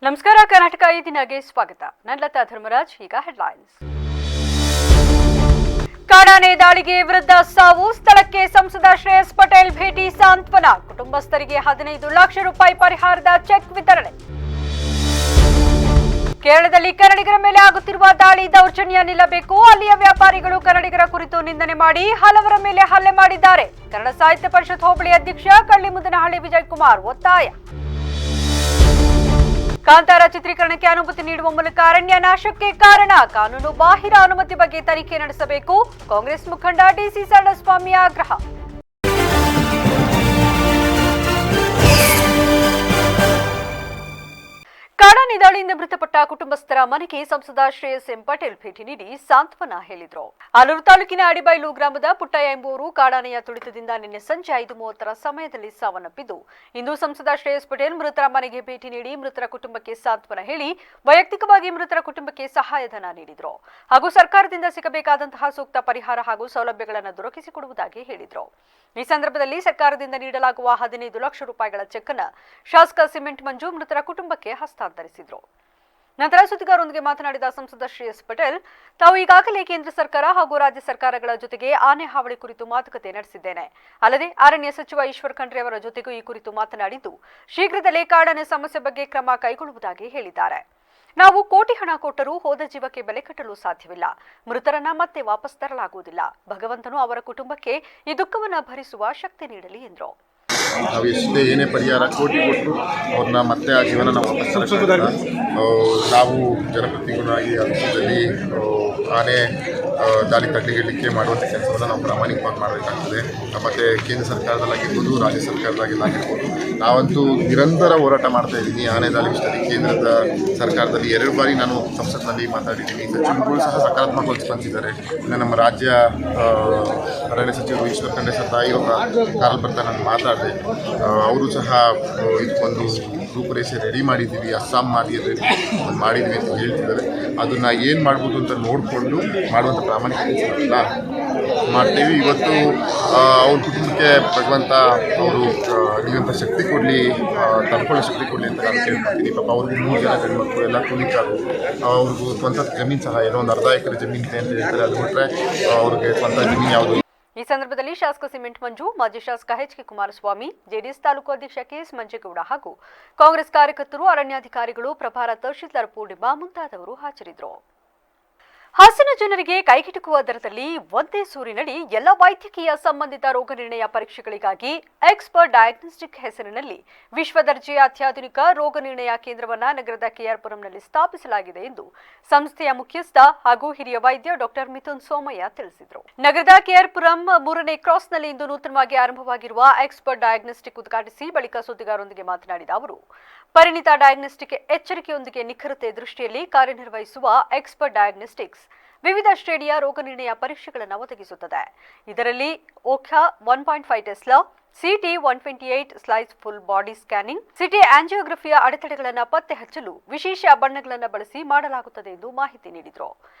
ನಮಸ್ಕಾರ. ಕರ್ನಾಟಕ ಈ ದಿನಗೆ ಸ್ವಾಗತ. ನಾನು ಲತಾ ಧರ್ಮರಾಜ್. ಈಗ ಹೆಡ್ಲೈನ್ಸ್. ಕಾಡಾನೆ ದಾಳಿಗೆ ವಿರುದ್ಧ ಸಾವು, ಸ್ಥಳಕ್ಕೆ ಸಂಸದ ಶ್ರೇಯಸ್ ಪಟೇಲ್ ಭೇಟಿ, ಸಾಂತ್ವನ. ಕುಟುಂಬಸ್ಥರಿಗೆ 15 ಲಕ್ಷ ರೂಪಾಯಿ ಪರಿಹಾರದ ಚೆಕ್ ವಿತರಣೆ. ಕೇರಳದಲ್ಲಿ ಕನ್ನಡಿಗರ ಮೇಲೆ ಆಗುತ್ತಿರುವ ದಾಳಿ, ದೌರ್ಜನ್ಯ ನಿಲ್ಲಬೇಕು. ಅಲ್ಲಿಯ ವ್ಯಾಪಾರಿಗಳು ಕನ್ನಡಿಗರ ಕುರಿತು ನಿಂದನೆ ಮಾಡಿ ಹಲವರ ಮೇಲೆ ಹಲ್ಲೆ ಮಾಡಿದ್ದಾರೆ. ಕನ್ನಡ ಸಾಹಿತ್ಯ ಪರಿಷತ್ ಹೋಬಳಿ ಅಧ್ಯಕ್ಷ ಕಳ್ಳಿಮುದನಹಳ್ಳಿ ವಿಜಯ್ ಕುಮಾರ್ ಒತ್ತಾಯ. ಕಾಂತಾರ ಚಿತ್ರೀಕರಣಕ್ಕೆ ಅನುಮತಿ ನೀಡುವ ಮೂಲಕ ಅರಣ್ಯ ನಾಶಕ್ಕೆ ಕಾರಣ, ಕಾನೂನು ಬಾಹಿರ ಅನುಮತಿ ಬಗ್ಗೆ ತನಿಖೆ ನಡೆಸಬೇಕು. ಕಾಂಗ್ರೆಸ್ ಮುಖಂಡ ಡಿಸಿ ಸಣ್ಣಸ್ವಾಮಿ ಆಗ್ರಹ. ಕಾಡಾನೆ ದಾಳಿಯಿಂದ ಮೃತಪಟ್ಟ ಕುಟುಂಬಸ್ಥರ ಮನೆಗೆ ಸಂಸದ ಶ್ರೇಯಸ್ ಎಂ ಪಟೇಲ್ ಭೇಟಿ ನೀಡಿ ಸಾಂತ್ವನ ಹೇಳಿದರು. ಆಲೂರು ತಾಲೂಕಿನ ಅಡಿಬೈಲು ಗ್ರಾಮದ ಪುಟ್ಟಯ್ಯ ಎಂಬುವರು ಕಾಡಾನೆಯ ತುಳಿತದಿಂದ ನಿನ್ನೆ ಸಂಜೆ 5:30 ಸಮಯದಲ್ಲಿ ಸಾವನ್ನಪ್ಪಿದ್ದು, ಇಂದು ಸಂಸದ ಶ್ರೇಯಸ್ ಪಟೇಲ್ ಮೃತರ ಮನೆಗೆ ಭೇಟಿ ನೀಡಿ ಮೃತರ ಕುಟುಂಬಕ್ಕೆ ಸಾಂತ್ವನ ಹೇಳಿ ವೈಯಕ್ತಿಕವಾಗಿ ಮೃತರ ಕುಟುಂಬಕ್ಕೆ ಸಹಾಯಧನ ನೀಡಿದರು. ಹಾಗೂ ಸರ್ಕಾರದಿಂದ ಸಿಗಬೇಕಾದಂತಹ ಸೂಕ್ತ ಪರಿಹಾರ ಹಾಗೂ ಸೌಲಭ್ಯಗಳನ್ನು ದೊರಕಿಸಿಕೊಡುವುದಾಗಿ ಹೇಳಿದರು. ಈ ಸಂದರ್ಭದಲ್ಲಿ ಸರ್ಕಾರದಿಂದ ನೀಡಲಾಗುವ 15 ಲಕ್ಷ ರೂಪಾಯಿಗಳ ಚೆಕ್ ಅನ್ನು ಶಾಸಕ ಸಿಮೆಂಟ್ ಮಂಜು ಮೃತರ ಕುಟುಂಬಕ್ಕೆ ಹಸ್ತಾಂತರಿಸಿದರು. ನಂತರ ಸುದ್ದಿಗಾರರೊಂದಿಗೆ ಮಾತನಾಡಿದ ಸಂಸದ ಶ್ರೇಯಸ್ ಪಟೇಲ್, ತಾವು ಈಗಾಗಲೇ ಕೇಂದ್ರ ಸರ್ಕಾರ ಹಾಗೂ ರಾಜ್ಯ ಸರ್ಕಾರಗಳ ಜೊತೆಗೆ ಆನೆ ಹಾವಳಿ ಕುರಿತು ಮಾತುಕತೆ ನಡೆಸಿದ್ದೇನೆ. ಅಲ್ಲದೆ ಅರಣ್ಯ ಸಚಿವ ಈಶ್ವರ್ ಖಂಡ್ರೆ ಅವರ ಜೊತೆಗೂ ಈ ಕುರಿತು ಮಾತನಾಡಿದ್ದು, ಶೀಘ್ರದಲ್ಲೇ ಕಾಡಾನೆ ಸಮಸ್ಯೆ ಬಗ್ಗೆ ಕ್ರಮ ಕೈಗೊಳ್ಳುವುದಾಗಿ ಹೇಳಿದ್ದಾರೆ. ನಾವು ಕೋಟಿ ಹಣ ಕೊಟ್ಟರೂ ಹೋದ ಜೀವಕ್ಕೆ ಬೆಲೆ ಕಟ್ಟಲು ಸಾಧ್ಯವಿಲ್ಲ. ಮೃತರನ್ನ ಮತ್ತೆ ವಾಪಸ್ ತರಲಾಗುವುದಿಲ್ಲ. ಭಗವಂತನು ಅವರ ಕುಟುಂಬಕ್ಕೆ ಈ ದುಃಖವನ್ನು ಭರಿಸುವ ಶಕ್ತಿ ನೀಡಲಿ ಎಂದರು. ನಾವು ಎಷ್ಟೇ ಏನೇ ಪರಿಹಾರ ಕೋಟಿ ಕೊಟ್ಟು ಅವ್ರನ್ನ ಮತ್ತೆ ಆ ಜೀವನ ನಾವು ವಾಪಸ್ ತರಕ್ಕಾಗಲ್ಲ. ನಾವು ಜನಪ್ರತಿನಿಧಿಗಳಾಗಿ ಅಂಶದಲ್ಲಿ ಆನೆ ದಾಳಿ ತಡೆಗಟ್ಟಲಿಕ್ಕೆ ಮಾಡುವಂಥ ಕೆಲಸವನ್ನು ನಾವು ಪ್ರಾಮಾಣಿಕವಾಗಿ ಮಾಡಬೇಕಾಗ್ತದೆ. ಮತ್ತು ಕೇಂದ್ರ ಸರ್ಕಾರದಲ್ಲಾಗಿರ್ಬೋದು, ರಾಜ್ಯ ಸರ್ಕಾರದಾಗಿರ್ಬೋದು, ನಾವಂತೂ ನಿರಂತರ ಹೋರಾಟ ಮಾಡ್ತಾ ಇದ್ದೀನಿ. ಆನೆ ದಾಳಿ ವಿಷಯದಲ್ಲಿ ಕೇಂದ್ರದ ಸರ್ಕಾರದಲ್ಲಿ 2 ಬಾರಿ ನಾನು ಸಂಸತ್ನಲ್ಲಿ ಮಾತಾಡಿದ್ದೀನಿ. ಸಚಿವರುಗಳು ಸಹ ಸಕಾರಾತ್ಮಕವಾಗಿ ಸ್ಪಂದಿಸಿದ್ದಾರೆ. ಇನ್ನು ನಮ್ಮ ರಾಜ್ಯ ಅರಣ್ಯ ಸಚಿವರು ಈಶ್ವರ್ ಖಂಡ್ರೆ ಸಹ ಕಾರಲ್ಲಿ ಬರ್ತಾ ನಾನು ಮಾತಾಡಿದೆ. ಅವರು ಸಹ ಇದಕ್ಕೊಂದು ರೂಪುರೇಷೆ ರೆಡಿ ಮಾಡಿದ್ದೀವಿ, ಅಸ್ಸಾಂ ಮಾದರಿಯಲ್ಲಿ ಮಾಡಿದ್ವಿ ಅಂತ ಹೇಳ್ತಿದ್ದಾರೆ. ಅದನ್ನು ಏನು ಮಾಡ್ಬೋದು ಅಂತ ನೋಡಿಕೊಂಡು ಮಾಡುವಂಥ ಪ್ರಾಮಾಣಿಕ ಕೆಲಸ ಮಾಡ್ತೇವೆ. ಇವತ್ತು ಅವ್ರ ಕುಟುಂಬಕ್ಕೆ ಭಗವಂತ ಅವರು ನೀವಂಥ ಶಕ್ತಿ ಕೊಡಲಿ, ತಡ್ಕೊಳ್ಳೋ ಶಕ್ತಿ ಕೊಡಲಿ ಅಂತ ನಾನು ಕೇಳ್ಕೊತೀನಿ. ಪಾಪ ಅವ್ರಿಗೆ 3 ಜನ ಗಂಡ್ಮಕ್ಳು ಎಲ್ಲ ಕೂಲಿಕಾರು. ಅವ್ರಿಗೂ ಸ್ವಂತ ಜಮೀನು ಸಹ ಏನೋ ಒಂದು 1/2 ಎಕರೆ ಜಮೀನು ಇದೆ ಅಂತ ಹೇಳ್ತಾರೆ. ಅದು ಬಿಟ್ಟರೆ ಅವ್ರಿಗೆ ಸ್ವಂತ ಜಮೀನು ಯಾವುದು. ಈ ಸಂದರ್ಭದಲ್ಲಿ ಶಾಸಕ ಸಿಮೆಂಟ್ ಮಂಜು, ಮಾಜಿ ಶಾಸಕ ಎಚ್.ಕೆ. ಕುಮಾರಸ್ವಾಮಿ, ಜೆಡಿಎಸ್ ತಾಲೂಕು ಅಧ್ಯಕ್ಷ ಕೆ.ಎಸ್. ಮಂಜೇಗೌಡ ಹಾಗೂ ಕಾಂಗ್ರೆಸ್ ಕಾರ್ಯಕರ್ತರು, ಅರಣ್ಯಾಧಿಕಾರಿಗಳು, ಪ್ರಭಾರ ತಹಶೀಲ್ದಾರ್ ಪೂರ್ಣಿಮಾ ಮುಂತಾದವರು ಹಾಜರಿದ್ದರು. ಹಾಸನ ಜನರಿಗೆ ಕೈಗೆಟುಕುವ ದರದಲ್ಲಿ ಒಂದೇ ಸೂರಿನಡಿ ಎಲ್ಲ ವೈದ್ಯಕೀಯ ಸಂಬಂಧಿತ ರೋಗ ನಿರ್ಣಯ ಪರೀಕ್ಷೆಗಳಿಗಾಗಿ ಎಕ್ಸ್ಪರ್ಟ್ ಡಯಾಗ್ನೋಸ್ಟಿಕ್ ಹೆಸರಿನಲ್ಲಿ ವಿಶ್ವ ದರ್ಜೆಯ ಅತ್ಯಾಧುನಿಕ ರೋಗ ನಿರ್ಣಯ ಕೇಂದ್ರವನ್ನು ನಗರದ ಕೆಆರ್ಪುರಂನಲ್ಲಿ ಸ್ಥಾಪಿಸಲಾಗಿದೆ ಎಂದು ಸಂಸ್ಥೆಯ ಮುಖ್ಯಸ್ಥ ಹಾಗೂ ಹಿರಿಯ ವೈದ್ಯ ಡಾಕ್ಟರ್ ಮಿಥುನ್ ಸೋಮಯ್ಯ ತಿಳಿಸಿದರು. ನಗರದ ಕೆಆರ್ಪುರಂ 3ನೇ ಕ್ರಾಸ್ನಲ್ಲಿ ಇಂದು ನೂತನವಾಗಿ ಆರಂಭವಾಗಿರುವ ಎಕ್ಸ್ಪರ್ಟ್ ಡಯಾಗ್ನೋಸ್ಟಿಕ್ ಉದ್ಘಾಟಿಸಿ ಬಳಿಕ ಸುದ್ದಿಗಾರರೊಂದಿಗೆ ಮಾತನಾಡಿದ ಅವರು, ಪರಿಣಿತ ಡಯಾಗ್ನೋಸ್ಟಿಕ್ ಎಚ್ಚರಿಕೆಯೊಂದಿಗೆ ನಿಖರತೆ ದೃಷ್ಟಿಯಲ್ಲಿ ಕಾರ್ಯನಿರ್ವಹಿಸುವ ಎಕ್ಸ್ಪರ್ಟ್ ಡಯಾಗ್ನೋಸ್ಟಿಕ್ಸ್ ವಿವಿಧ ಶ್ರೇಣಿಯ ರೋಗ ನಿರ್ಣಯ ಪರೀಕ್ಷೆಗಳನ್ನು ಒದಗಿಸುತ್ತದೆ. ಇದರಲ್ಲಿ ಓಖಾ 1.5 tesla, CT 128 slice full body scanning, CT ಆಂಜಿಯೋಗ್ರಫಿಯ ಅಡೆತಡೆಗಳನ್ನು ಪತ್ತೆ ಹಚ್ಚಲು ವಿಶೇಷ ಬಣ್ಣಗಳನ್ನು ಬಳಸಿ ಮಾಡಲಾಗುತ್ತದೆ ಎಂದು ಮಾಹಿತಿ ನೀಡಿದರು.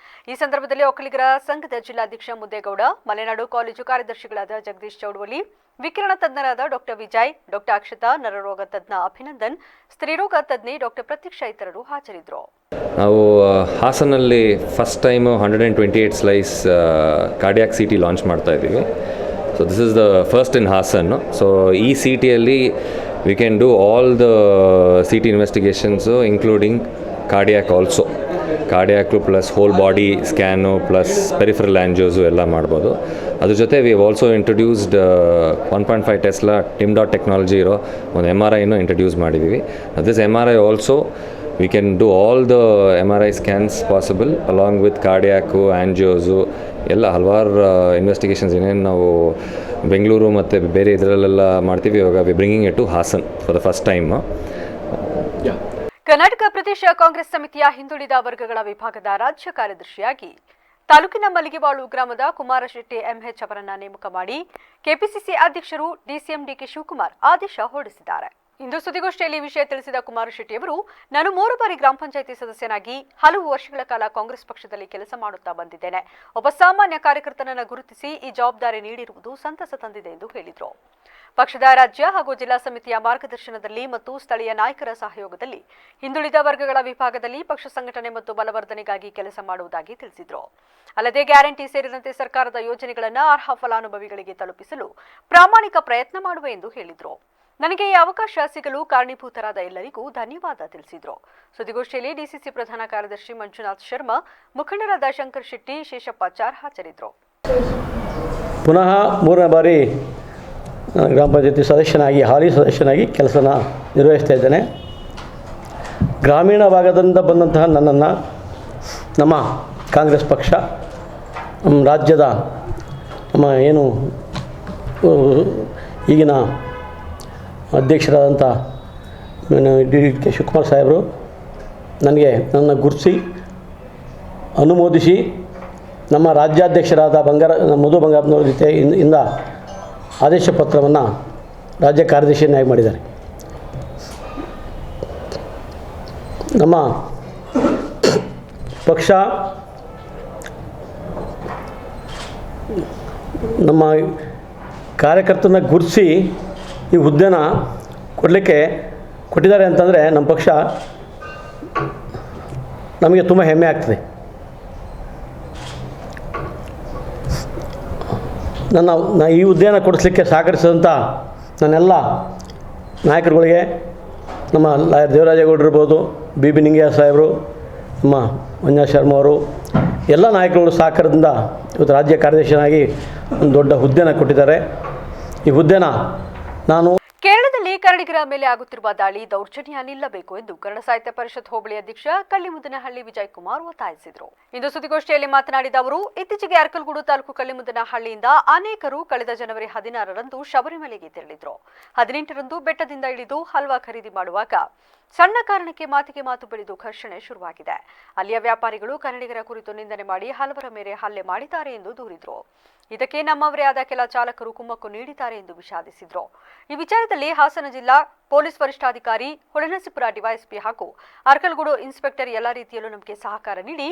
ಈ ಸಂದರ್ಭದಲ್ಲಿ ಒಕ್ಕಲಿಗರ ಸಂಘದ ಜಿಲ್ಲಾಧ್ಯಕ್ಷ ಮುದ್ದೇಗೌಡ, ಮಲೆನಾಡು ಕಾಲೇಜು ಕಾರ್ಯದರ್ಶಿಗಳಾದ ಜಗದೀಶ್ ಚೌಡವಳ್ಳಿ, ವಿಕಿರಣ ತಜ್ಞರಾದ ಡಾಕ್ಟರ್ ವಿಜಯ್, ಡಾಕ್ಟರ್ ಅಕ್ಷತಾ, ನರರೋಗ ತಜ್ಞ ಅಭಿನಂದನ್, ಸ್ತ್ರೀರೋಗ ತಜ್ಞೆ ಡಾಕ್ಟರ್ ಪ್ರತೀಕ್ಷಾ ಇತರರು ಹಾಜರಿದ್ದರು. ನಾವು ಹಾಸನಲ್ಲಿ first time 128 slice cardiac CT launch ಮಾಡ್ತಾ ಇದ್ದೀವಿ. So this is the first in Hassan. So ಈ ಸಿಟಿಯಲ್ಲಿ we can do all the CT investigations including cardiac also. Cardiac plus whole body scan plus peripheral angios ಎಲ್ಲ ಮಾಡ್ಬೋದು. ಅದ್ರ ಜೊತೆ we have also introduced 1.5 tesla Tim Dot technology ಇರೋ ಒಂದು MRIನೂ introduce ಮಾಡಿದ್ದೀವಿ. This MRI also we can do all the MRI scans possible along with ಕಾರ್ಡಿಯಾಕು, ಆ್ಯಂಜಿಯೋಸು ಎಲ್ಲ ಹಲವಾರು ಇನ್ವೆಸ್ಟಿಗೇಷನ್ಸ್ ಏನೇನು ನಾವು ಬೆಂಗಳೂರು ಮತ್ತು ಬೇರೆ ಇದರಲ್ಲೆಲ್ಲ ಮಾಡ್ತೀವಿ. ಇವಾಗ we bringing it to Hassan for the first time. Karnataka Pradesh Congress ಸಮಿತಿಯ ಹಿಂದುಳಿದ ವರ್ಗಗಳ ವಿಭಾಗದ ರಾಜ್ಯ ಕಾರ್ಯದರ್ಶಿಯಾಗಿ ತಾಲೂಕಿನ ಮಲ್ಲಿಗೆವಾಳು ಗ್ರಾಮದ ಕುಮಾರಶೆಟ್ಟಿ ಎಂಎಚ್ ಅವರನ್ನ ನೇಮಕ ಮಾಡಿ ಕೆಪಿಸಿಸಿ ಅಧ್ಯಕ್ಷರು ಡಿಸಿಎಂ ಡಿಕೆ ಶಿವಕುಮಾರ್ ಆದೇಶ ಹೊರಡಿಸಿದ್ದಾರೆ. ಇಂದು ಸುದ್ದಿಗೋಷ್ಠಿಯಲ್ಲಿ ಈ ವಿಷಯ ತಿಳಿಸಿದ ಕುಮಾರ ಶೆಟ್ಟಿಯವರು, ನಾನು 3 ಬಾರಿ ಗ್ರಾಮ ಪಂಚಾಯಿತಿ ಸದಸ್ಯನಾಗಿ ಹಲವು ವರ್ಷಗಳ ಕಾಲ ಕಾಂಗ್ರೆಸ್ ಪಕ್ಷದಲ್ಲಿ ಕೆಲಸ ಮಾಡುತ್ತಾ ಬಂದಿದ್ದೇನೆ. ಒಬ್ಬ ಸಾಮಾನ್ಯ ಕಾರ್ಯಕರ್ತನನ್ನು ಗುರುತಿಸಿ ಈ ಜವಾಬ್ದಾರಿ ನೀಡಿರುವುದು ಸಂತಸ ತಂದಿದೆ ಎಂದು ಹೇಳಿದರು. ಪಕ್ಷದ ರಾಜ್ಯ ಹಾಗೂ ಜಿಲ್ಲಾ ಸಮಿತಿಯ ಮಾರ್ಗದರ್ಶನದಲ್ಲಿ ಮತ್ತು ಸ್ಥಳೀಯ ನಾಯಕರ ಸಹಯೋಗದಲ್ಲಿ ಹಿಂದುಳಿದ ವರ್ಗಗಳ ವಿಭಾಗದಲ್ಲಿ ಪಕ್ಷ ಸಂಘಟನೆ ಮತ್ತು ಬಲವರ್ಧನೆಗಾಗಿ ಕೆಲಸ ಮಾಡುವುದಾಗಿ ತಿಳಿಸಿದರು. ಅಲ್ಲದೆ ಗ್ಯಾರಂಟಿ ಸೇರಿದಂತೆ ಸರ್ಕಾರದ ಯೋಜನೆಗಳನ್ನು ಅರ್ಹ ಫಲಾನುಭವಿಗಳಿಗೆ ತಲುಪಿಸಲು ಪ್ರಾಮಾಣಿಕ ಪ್ರಯತ್ನ ಮಾಡುವೆ ಎಂದು ಹೇಳಿದರು. ನನಗೆ ಈ ಅವಕಾಶ ಸಿಗಲು ಕಾರಣೀಭೂತರಾದ ಎಲ್ಲರಿಗೂ ಧನ್ಯವಾದ ತಿಳಿಸಿದರು. ಸುದ್ದಿಗೋಷ್ಠಿಯಲ್ಲಿ ಡಿಸಿಸಿ ಪ್ರಧಾನ ಕಾರ್ಯದರ್ಶಿ ಮಂಜುನಾಥ್ ಶರ್ಮಾ, ಮುಖಂಡರಾದ ಶಂಕರ್ ಶೆಟ್ಟಿ, ಶೇಷಪ್ಪಾಚಾರ್ ಹಾಜರಿದ್ದರು. ಪುನಃ 3ನೇ ಬಾರಿ ಗ್ರಾಮ ಪಂಚಾಯತಿ ಸದಸ್ಯನಾಗಿ ಹಾಲಿ ಸದಸ್ಯನಾಗಿ ಕೆಲಸನ ನಿರ್ವಹಿಸ್ತಾ ಇದ್ದೇನೆ. ಗ್ರಾಮೀಣ ಭಾಗದಿಂದ ಬಂದಂತಹ ನನ್ನನ್ನು ನಮ್ಮ ಕಾಂಗ್ರೆಸ್ ಪಕ್ಷ, ನಮ್ಮ ರಾಜ್ಯದ ನಮ್ಮ ಏನು ಈಗಿನ ಅಧ್ಯಕ್ಷರಾದಂಥ ಡಿ.ಕೆ. ಶಿವಕುಮಾರ್ ಸಾಹೇಬರು ನನ್ನ ಗುರುತಿಸಿ ಅನುಮೋದಿಸಿ ನಮ್ಮ ರಾಜ್ಯಾಧ್ಯಕ್ಷರಾದ ಮಧು ಬಂಗಾರಪ್ಪನವ್ರ ಜೊತೆ ಇಂದ ಆದೇಶ ಪತ್ರವನ್ನು ರಾಜ್ಯ ಕಾರ್ಯದರ್ಶಿಯನ್ನಾಗಿ ಮಾಡಿದ್ದಾರೆ. ನಮ್ಮ ಪಕ್ಷ ನಮ್ಮ ಕಾರ್ಯಕರ್ತನ ಗುರುತಿಸಿ ಈ ಹುದ್ದೆನ ಕೊಟ್ಟಿದ್ದಾರೆ ಅಂತಂದರೆ ನಮ್ಮ ಪಕ್ಷ ನಮಗೆ ತುಂಬ ಹೆಮ್ಮೆ ಆಗ್ತದೆ. ಈ ಹುದ್ದೆಯನ್ನು ಕೊಡಿಸ್ಲಿಕ್ಕೆ ಸಹಕರಿಸಿದಂಥ ನನ್ನೆಲ್ಲ ನಾಯಕರುಗಳಿಗೆ, ನಮ್ಮ ಲಾಯರ್ ದೇವರಾಜೇಗೌಡರು ಇರ್ಬೋದು, ಬಿ ನಿಂಗಯ್ಯ ಸಾಹೇಬರು, ನಮ್ಮ ಮಂಜುನಾಥ್ ಶರ್ಮ ಅವರು, ಎಲ್ಲ ನಾಯಕರುಗಳು ಸಹಕಾರದಿಂದ ಇವತ್ತು ರಾಜ್ಯ ಕಾರ್ಯದರ್ಶಿಯಾಗಿ ಒಂದು ದೊಡ್ಡ ಹುದ್ದೆನ ಕೊಟ್ಟಿದ್ದಾರೆ. ಈ ಹುದ್ದೆನ ನಾನು ಕೇರಳದಲ್ಲಿ ಕನ್ನಡಿಗರ ಮೇಲೆ ಆಗುತ್ತಿರುವ ದಾಳಿ, ದೌರ್ಜನ್ಯ ನಿಲ್ಲಬೇಕು ಎಂದು ಕನ್ನಡ ಸಾಹಿತ್ಯ ಪರಿಷತ್ ಹೋಬಳಿ ಅಧ್ಯಕ್ಷ ಕಳ್ಳಿಮುದ್ದನಹಳ್ಳಿ ವಿಜಯ್ ಕುಮಾರ್ ಒತ್ತಾಯಿಸಿದರು. ಇಂದು ಸುದ್ದಿಗೋಷ್ಠಿಯಲ್ಲಿ ಮಾತನಾಡಿದ ಅವರು, ಇತ್ತೀಚೆಗೆ ಅರಕಲಗೂಡು ತಾಲೂಕು ಕಳ್ಳಿಮುದ್ದನಹಳ್ಳಿಯಿಂದ ಅನೇಕರು ಕಳೆದ ಜನವರಿ 16ರಂದು ಶಬರಿಮಲೆಗೆ ತೆರಳಿದ್ರು. 18ರಂದು ಬೆಟ್ಟದಿಂದ ಇಳಿದು ಹಲ್ವಾ ಖರೀದಿ ಮಾಡುವಾಗ ಸಣ್ಣ ಕಾರಣಕ್ಕೆ ಮಾತಿಗೆ ಮಾತು ಬೆಳೆದು ಘರ್ಷಣೆ ಶುರುವಾಗಿದೆ. ಅಲ್ಲಿಯ ವ್ಯಾಪಾರಿಗಳು ಕನ್ನಡಿಗರ ಕುರಿತು ನಿಂದನೆ ಮಾಡಿ ಹಲವರ ಮೇಲೆ ಹಲ್ಲೆ ಮಾಡಿದ್ದಾರೆ ಎಂದು ದೂರಿದ್ರು. ಇದಕ್ಕೆ ನಮ್ಮವರೇ ಆದ ಕೆಲ ಚಾಲಕರು ಕುಮ್ಮಕ್ಕು ನೀಡಿದ್ದಾರೆ ಎಂದು ವಿಷಾದಿಸಿದ್ರು. ಈ ವಿಚಾರದಲ್ಲಿ ಹಾಸನ ಜಿಲ್ಲಾ ಪೊಲೀಸ್ ವರಿಷ್ಠಾಧಿಕಾರಿ ಹೊಳೆನರಸೀಪುರ ಡಿವೈಎಸ್ಪಿ ಹಾಗೂ ಅರಕಲಗೂಡು ಇನ್ಸ್ಪೆಕ್ಟರ್ ಎಲ್ಲ ರೀತಿಯಲ್ಲೂ ನಮಗೆ ಸಹಕಾರ ನೀಡಿ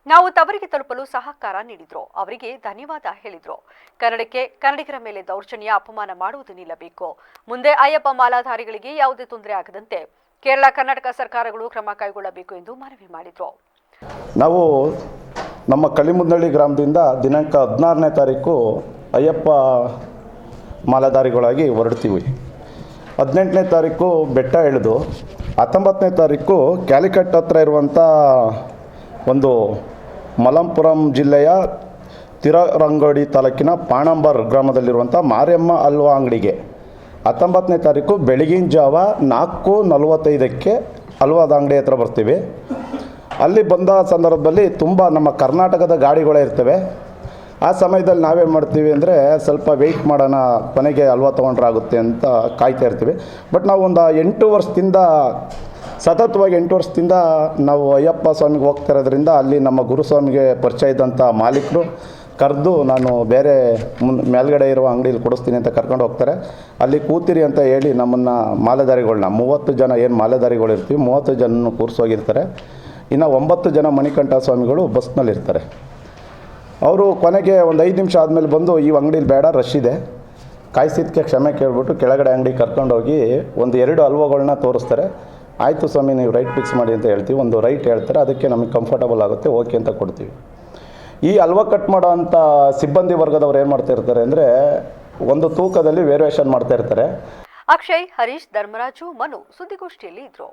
ನಾವು ತವರಿಗೆ ತಲುಪಲು ಸಹಕಾರ ನೀಡಿದ್ರು. ಅವರಿಗೆ ಧನ್ಯವಾದ ಹೇಳಿದ್ರು. ಕನ್ನಡಿಗರ ಮೇಲೆ ದೌರ್ಜನ್ಯ, ಅಪಮಾನ ಮಾಡುವುದು ನಿಲ್ಲಬೇಕು. ಮುಂದೆ ಅಯ್ಯಪ್ಪ ಮಾಲಾಧಾರಿಗಳಿಗೆ ಯಾವುದೇ ತೊಂದರೆ ಆಗದಂತೆ ಕೇರಳ, ಕರ್ನಾಟಕ ಸರ್ಕಾರಗಳು ಕ್ರಮ ಕೈಗೊಳ್ಳಬೇಕು ಎಂದು ಮನವಿ ಮಾಡಿದ್ರು. ನಾವು ನಮ್ಮ ಕಳ್ಳಿಮುದ್ದನಹಳ್ಳಿ ಗ್ರಾಮದಿಂದ ದಿನಾಂಕ 16ನೇ ತಾರೀಕು ಅಯ್ಯಪ್ಪ ಮಾಲಾಧಾರಿಗಳಾಗಿ ಹೊರಡ್ತೀವಿ. 18ನೇ ತಾರೀಕು ಬೆಟ್ಟ ಇಳಿದು 19ನೇ ತಾರೀಕು ಕ್ಯಾಲಿಕಟ್ ಹತ್ರ ಇರುವಂಥ ಒಂದು ಮಲಂಪುರಂ ಜಿಲ್ಲೆಯ ತಿರರಂಗೋಡಿ ತಾಲೂಕಿನ ಪಾಣಂಬರ್ ಗ್ರಾಮದಲ್ಲಿರುವಂಥ ಮಾರಿಯಮ್ಮ ಹಲ್ವಾ ಅಂಗಡಿಗೆ 19ನೇ ತಾರೀಕು ಬೆಳಗಿನ ಜಾವ 4:45ಕ್ಕೆ ಹಲ್ವಾದ ಅಂಗಡಿ ಹತ್ರ ಬರ್ತೀವಿ. ಅಲ್ಲಿ ಬಂದ ಸಂದರ್ಭದಲ್ಲಿ ತುಂಬ ನಮ್ಮ ಕರ್ನಾಟಕದ ಗಾಡಿಗಳೇ ಇರ್ತವೆ. ಆ ಸಮಯದಲ್ಲಿ ನಾವೇನು ಮಾಡ್ತೀವಿ ಅಂದರೆ ಸ್ವಲ್ಪ ವೆಯ್ಟ್ ಮಾಡೋಣ, ಕೊನೆಗೆ ಹಲ್ವಾ ತೊಗೊಂಡ್ರಾಗುತ್ತೆ ಅಂತ ಕಾಯ್ತಾ ಇರ್ತೀವಿ. ಬಟ್ ನಾವು ಒಂದು 8 ವರ್ಷದಿಂದ ಸತತವಾಗಿ 8 ವರ್ಷದಿಂದ ನಾವು ಅಯ್ಯಪ್ಪ ಸ್ವಾಮಿಗೆ ಹೋಗ್ತಾ ಇರೋದ್ರಿಂದ ಅಲ್ಲಿ ನಮ್ಮ ಗುರುಸ್ವಾಮಿಗೆ ಪರಿಚಯ ಇದ್ದಂಥ ಮಾಲೀಕರು ಕರೆದು ನಾನು ಬೇರೆ ಮೇಲ್ಗಡೆ ಇರುವ ಅಂಗಡಿಯಲ್ಲಿ ಕೊಡಿಸ್ತೀನಿ ಅಂತ ಕರ್ಕೊಂಡು ಹೋಗ್ತಾರೆ. ಅಲ್ಲಿ ಕೂತಿರಿ ಅಂತ ಹೇಳಿ ನಮ್ಮನ್ನು ಮಾಲೆದಾರಿಗಳನ್ನ 30 ಜನ ಏನು ಮಾಲೆದಾರಿಗಳು ಇರ್ತೀವಿ 30 ಜನನ ಕೂರಿಸೋಗಿರ್ತಾರೆ. ಇನ್ನು 9 ಜನ ಮಣಿಕಂಠ ಸ್ವಾಮಿಗಳು ಬಸ್ನಲ್ಲಿರ್ತಾರೆ. ಅವರು ಕೊನೆಗೆ ಒಂದು 5 ನಿಮಿಷ ಆದಮೇಲೆ ಬಂದು ಈ ಅಂಗಡೀಲಿ ಬೇಡ, ರಶ್ ಇದೆ, ಕಾಯಿಸಿದ್ದಕ್ಕೆ ಕ್ಷಮೆ ಕೇಳಿಬಿಟ್ಟು ಕೆಳಗಡೆ ಅಂಗಡಿ ಕರ್ಕೊಂಡೋಗಿ ಒಂದು 2 ಹಲ್ವಾಗಳನ್ನ ತೋರಿಸ್ತಾರೆ. ಆಯಿತು ಸ್ವಾಮಿ, ನೀವು ರೈಟ್ ಫಿಕ್ಸ್ ಮಾಡಿ ಅಂತ ಹೇಳ್ತೀವಿ. ಒಂದು ರೈಟ್ ಹೇಳ್ತಾರೆ, ಅದಕ್ಕೆ ನಮಗೆ ಕಂಫರ್ಟಬಲ್ ಆಗುತ್ತೆ, ಓಕೆ ಅಂತ ಕೊಡ್ತೀವಿ. ಈ ಹಲ್ವಾ ಕಟ್ ಮಾಡೋ ಅಂಥ ಸಿಬ್ಬಂದಿ ವರ್ಗದವ್ರು ಏನು ಮಾಡ್ತಾ ಇರ್ತಾರೆ ಅಂದರೆ ಒಂದು ತೂಕದಲ್ಲಿ ವೇರಿಯೇಷನ್ ಮಾಡ್ತಾ ಇರ್ತಾರೆ. ಅಕ್ಷಯ್, ಹರೀಶ್, ಧರ್ಮರಾಜು, ಮನು ಸುದ್ದಿಗೋಷ್ಠಿಯಲ್ಲಿ ಇದ್ರು.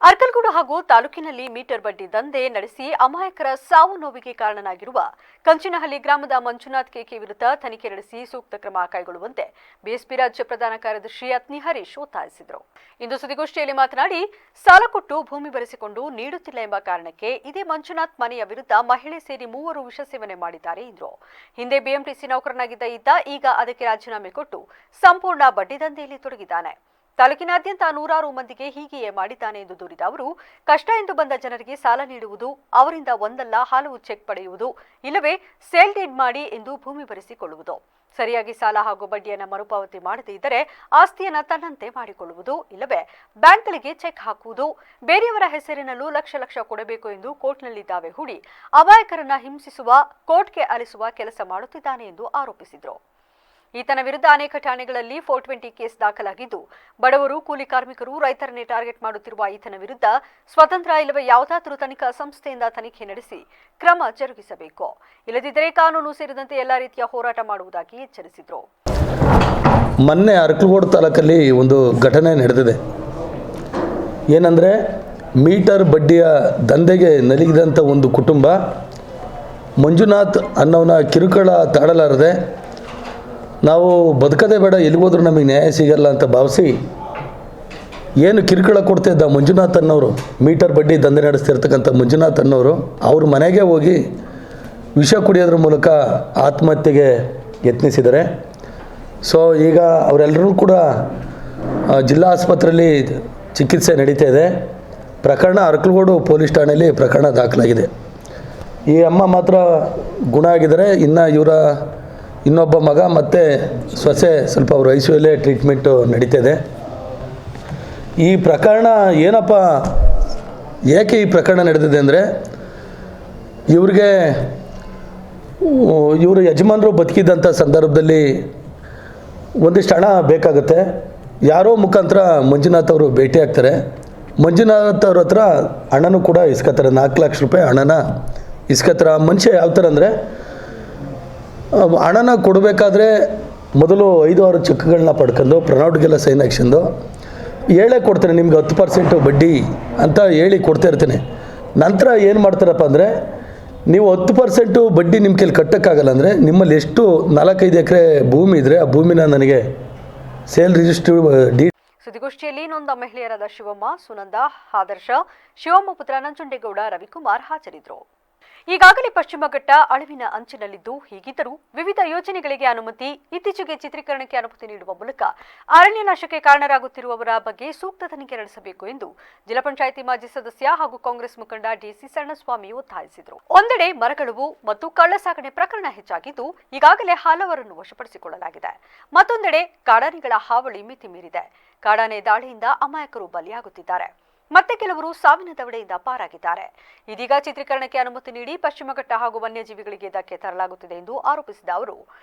ಅರಕಲಗೂಡು ಹಾಗೂ ತಾಲೂಕಿನಲ್ಲಿ ಮೀಟರ್ ಬಡ್ಡಿ ದಂಧೆ ನಡೆಸಿ ಅಮಾಯಕರ ಸಾವು ನೋವಿಗೆ ಕಾರಣನಾಗಿರುವ ಕಂಚಿನಹಳ್ಳಿ ಗ್ರಾಮದ ಮಂಜುನಾಥ್ ಕೆಕೆ ವಿರುದ್ಧ ತನಿಖೆ ನಡೆಸಿ ಸೂಕ್ತ ಕ್ರಮ ಕೈಗೊಳ್ಳುವಂತೆ ಬಿಎಸ್ಪಿ ರಾಜ್ಯ ಪ್ರಧಾನ ಕಾರ್ಯದರ್ಶಿ ಅತ್ನಿ ಹರೀಶ್ ಒತ್ತಾಯಿಸಿದರು. ಇಂದು ಸುದ್ದಿಗೋಷ್ಠಿಯಲ್ಲಿ ಮಾತನಾಡಿ, ಸಾಲ ಕೊಟ್ಟು ಭೂಮಿ ಬರೆಸಿಕೊಂಡು ನೀಡುತ್ತಿಲ್ಲ ಎಂಬ ಕಾರಣಕ್ಕೆ ಇದೇ ಮಂಜುನಾಥ್ ಮನೆಯ ವಿರುದ್ಧ ಮಹಿಳೆ ಸೇರಿ 3 ವಿಷ ಸೇವನೆ ಮಾಡಿದ್ದಾರೆ ಎಂದರು. ಹಿಂದೆ ಬಿಎಂಟಿಸಿ ನೌಕರನಾಗಿದ್ದ ಈತ ಈಗ ಅದಕ್ಕೆ ರಾಜೀನಾಮೆ ಕೊಟ್ಟು ಸಂಪೂರ್ಣ ಬಡ್ಡಿ ದಂಧೆಯಲ್ಲಿ ತೊಡಗಿದ್ದಾನೆ. ತಾಲೂಕಿನಾದ್ಯಂತ 100 ಮಂದಿಗೆ ಹೀಗೆಯೇ ಮಾಡಿದ್ದಾನೆ ಎಂದು ದೂರಿದ ಅವರು, ಕಷ್ಟ ಎಂದು ಬಂದ ಜನರಿಗೆ ಸಾಲ ನೀಡುವುದು, ಅವರಿಂದ ಒಂದಲ್ಲ ಹಲವು ಚೆಕ್ ಪಡೆಯುವುದು, ಇಲ್ಲವೇ ಸೇಲ್ ಡೀಡ್ ಮಾಡಿ ಎಂದು ಭೂಮಿ ಬರೆಸಿಕೊಳ್ಳುವುದು, ಸರಿಯಾಗಿ ಸಾಲ ಹಾಗೂ ಬಡ್ಡಿಯನ್ನು ಮರುಪಾವತಿ ಮಾಡದೇ ಇದ್ದರೆ ಆಸ್ತಿಯನ್ನು ತನ್ನಂತೆ ಮಾಡಿಕೊಳ್ಳುವುದು, ಇಲ್ಲವೇ ಬ್ಯಾಂಕ್ಗಳಿಗೆ ಚೆಕ್ ಹಾಕುವುದು, ಬೇರೆಯವರ ಹೆಸರಿನಲ್ಲೂ ಲಕ್ಷ ಕೊಡಬೇಕು ಎಂದು ಕೋರ್ಟ್ನಲ್ಲಿ ದಾವೆ ಹೂಡಿ ಅಮಾಯಕರನ್ನ ಹಿಂಸಿಸುವ, ಕೋರ್ಟ್ಗೆ ಅಲಿಸುವ ಕೆಲಸ ಮಾಡುತ್ತಿದ್ದಾನೆ ಎಂದು ಆರೋಪಿಸಿದರು. ಈತನ ವಿರುದ್ಧ ಅನೇಕ ಠಾಣೆಗಳಲ್ಲಿ 420 ಕೇಸ್ ದಾಖಲಾಗಿದ್ದು, ಬಡವರು, ಕೂಲಿ ಕಾರ್ಮಿಕರು, ರೈತರನ್ನೇ ಟಾರ್ಗೆಟ್ ಮಾಡುತ್ತಿರುವ ಈತನ ವಿರುದ್ಧ ಸ್ವತಂತ್ರ ಇಲ್ಲವೇ ಯಾವುದಾದರೂ ತನಿಖಾ ಸಂಸ್ಥೆಯಿಂದ ತನಿಖೆ ನಡೆಸಿ ಕ್ರಮ ಜರುಗಿಸಬೇಕು. ಇಲ್ಲದಿದ್ದರೆ ಕಾನೂನು ಸೇರಿದಂತೆ ಎಲ್ಲ ರೀತಿಯ ಹೋರಾಟ ಮಾಡುವುದಾಗಿ ಎಚ್ಚರಿಸಿದರು. ಮೊನ್ನೆ ಅರಕಲಗೂಡು ತಾಲೂಕಲ್ಲಿ ಒಂದು ಘಟನೆ ನಡೆದಿದೆ. ಏನಂದರೆ ಮೀಟರ್ ಬಡ್ಡಿಯ ದಂಧೆಗೆ ನಲಿಗಿದಂಥ ಒಂದು ಕುಟುಂಬ ಮಂಜುನಾಥ್ ಅನ್ನೋನ ಕಿರುಕುಳ ತಾಳಲಾರದೆ ನಾವು ಬದುಕದೇ ಬೇಡ, ಎಲ್ಲಿಗೋದ್ರೂ ನಮಗೆ ನ್ಯಾಯ ಸಿಗಲ್ಲ ಅಂತ ಭಾವಿಸಿ ಏನು ಕಿರುಕುಳ ಕೊಡ್ತಿದ್ದ ಮಂಜುನಾಥ್ ಅನ್ನೋರು, ಮೀಟರ್ ಬಡ್ಡಿ ದಂಧೆ ನಡೆಸ್ತಿರ್ತಕ್ಕಂಥ ಮಂಜುನಾಥ್ ಅನ್ನೋರು ಅವ್ರ ಮನೆಗೆ ಹೋಗಿ ವಿಷ ಕುಡಿಯೋದ್ರ ಮೂಲಕ ಆತ್ಮಹತ್ಯೆಗೆ ಯತ್ನಿಸಿದ್ದಾರೆ. ಸೊ ಈಗ ಅವರೆಲ್ಲರೂ ಕೂಡ ಜಿಲ್ಲಾ ಆಸ್ಪತ್ರೆಯಲ್ಲಿ ಚಿಕಿತ್ಸೆ ನಡೀತಾ ಇದೆ. ಪ್ರಕರಣ ಅರಕಲಗೂಡು ಪೊಲೀಸ್ ಠಾಣೆಯಲ್ಲಿ ಪ್ರಕರಣ ದಾಖಲಾಗಿದೆ. ಈ ಅಮ್ಮ ಮಾತ್ರ ಗುಣ ಆಗಿದ್ದಾರೆ. ಇನ್ನು ಇವರ ಇನ್ನೊಬ್ಬ ಮಗ ಮತ್ತು ಸೊಸೆ ಸ್ವಲ್ಪ ಅವ್ರ ಐಸಿಯುಲ್ಲೇ ಟ್ರೀಟ್ಮೆಂಟು ನಡೀತಿದೆ. ಈ ಪ್ರಕರಣ ಏನಪ್ಪ, ಏಕೆ ಈ ಪ್ರಕರಣ ನಡೆದಿದೆ ಅಂದರೆ ಇವ್ರಿಗೆ ಇವರು ಯಜಮಾನರು ಬದುಕಿದ್ದಂಥ ಸಂದರ್ಭದಲ್ಲಿ ಒಂದಿಷ್ಟು ಹಣ ಬೇಕಾಗುತ್ತೆ. ಯಾರೋ ಮುಖಾಂತರ ಮಂಜುನಾಥ್ ಅವರು ಭೇಟಿ ಆಗ್ತಾರೆ. ಮಂಜುನಾಥ್ ಅವ್ರ ಹತ್ರ ಹಣನೂ ಕೂಡ ಇಸ್ಕೊತಾರೆ. 4 ಲಕ್ಷ ರೂಪಾಯಿ ಹಣನ ಇಸ್ಕೊತಾರೆ. ಆ ಮನುಷ್ಯ ಯಾವ ಥರ ಅಂದರೆ ಹಣನ ಕೊಡಬೇಕಾದ್ರೆ ಮೊದಲು 5-6 ಚೆಕ್ಗಳನ್ನ ಪಡ್ಕೊಂಡು ಪ್ರಣೌಟ್ಗೆಲ್ಲ ಸೈನ್ ಹಾಕ್ಸಂದು ಹೇಳೇ ಕೊಡ್ತೇನೆ, ನಿಮ್ಗೆ 10% ಬಡ್ಡಿ ಅಂತ ಹೇಳಿ ಕೊಡ್ತಾ ಇರ್ತೀನಿ. ನಂತರ ಏನು ಮಾಡ್ತಾರಪ್ಪ ಅಂದರೆ, ನೀವು 10% ಬಡ್ಡಿ ನಿಮ್ಮ ಕೈಲಿ ಕಟ್ಟೋಕ್ಕಾಗಲ್ಲ ಅಂದರೆ ನಿಮ್ಮಲ್ಲಿ ಎಷ್ಟು 4-5 ಎಕರೆ ಭೂಮಿ ಇದ್ದರೆ ಆ ಭೂಮಿನ ನನಗೆ ಸೇಲ್ ರಿಜಿಸ್ಟ್ರಿ ಸುದ್ದಿಗೋಷ್ಠಿಯಲ್ಲಿ ನೊಂದ ಮಹಿಳೆಯರಾದ ಶಿವಮ್ಮ, ಸುನಂದ, ಆದರ್ಶ, ಶಿವಮ್ಮ ಪುತ್ರ ನಂಜುಂಡೇಗೌಡ, ರವಿಕುಮಾರ್ ಹಾಜರಿದ್ದರು. ಈಗಾಗಲೇ ಪಶ್ಚಿಮ ಘಟ್ಟ ಅಳಿವಿನ ಅಂಚಿನಲ್ಲಿದ್ದು, ಹೀಗಿದ್ದರೂ ವಿವಿಧ ಯೋಜನೆಗಳಿಗೆ ಅನುಮತಿ, ಇತ್ತೀಚೆಗೆ ಚಿತ್ರೀಕರಣಕ್ಕೆ ಅನುಮತಿ ನೀಡುವ ಮೂಲಕ ಅರಣ್ಯ ನಾಶಕ್ಕೆ ಕಾರಣರಾಗುತ್ತಿರುವವರ ಬಗ್ಗೆ ಸೂಕ್ತ ತನಿಖೆ ನಡೆಸಬೇಕು ಎಂದು ಜಿಲ್ಲಾ ಪಂಚಾಯಿತಿ ಮಾಜಿ ಸದಸ್ಯ ಹಾಗೂ ಕಾಂಗ್ರೆಸ್ ಮುಖಂಡ ಡಿಸಿ ಸಣ್ಣಸ್ವಾಮಿ ಒತ್ತಾಯಿಸಿದರು. ಒಂದೆಡೆ ಮರಗಳವು ಮತ್ತು ಕಳ್ಳಸಾಗಣೆ ಪ್ರಕರಣ ಹೆಚ್ಚಾಗಿದ್ದು, ಈಗಾಗಲೇ ಹಲವರನ್ನು ವಶಪಡಿಸಿಕೊಳ್ಳಲಾಗಿದೆ. ಮತ್ತೊಂದೆಡೆ ಕಾಡಾನೆಗಳ ಹಾವಳಿ ಮಿತಿ ಮೀರಿದೆ. ಕಾಡಾನೆ ದಾಳಿಯಿಂದ ಅಮಾಯಕರು ಬಲಿಯಾಗುತ್ತಿದ್ದಾರೆ. ಮತ್ತೆ ಕೆಲವರು ಸಾವಿನ ದವಡೆಯಿಂದ ಪಾರಾಗಿದ್ದಾರೆ. ಇದೀಗ ಚಿತ್ರೀಕರಣಕ್ಕೆ ಅನುಮತಿ ನೀಡಿ ಪಶ್ಚಿಮ ಘಟ್ಟ ಹಾಗೂ ವನ್ಯಜೀವಿಗಳಿಗೆ ಧಕ್ಕೆ ತರಲಾಗುತ್ತಿದೆ ಎಂದು ಆರೋಪಿಸಿದ ಅವರು,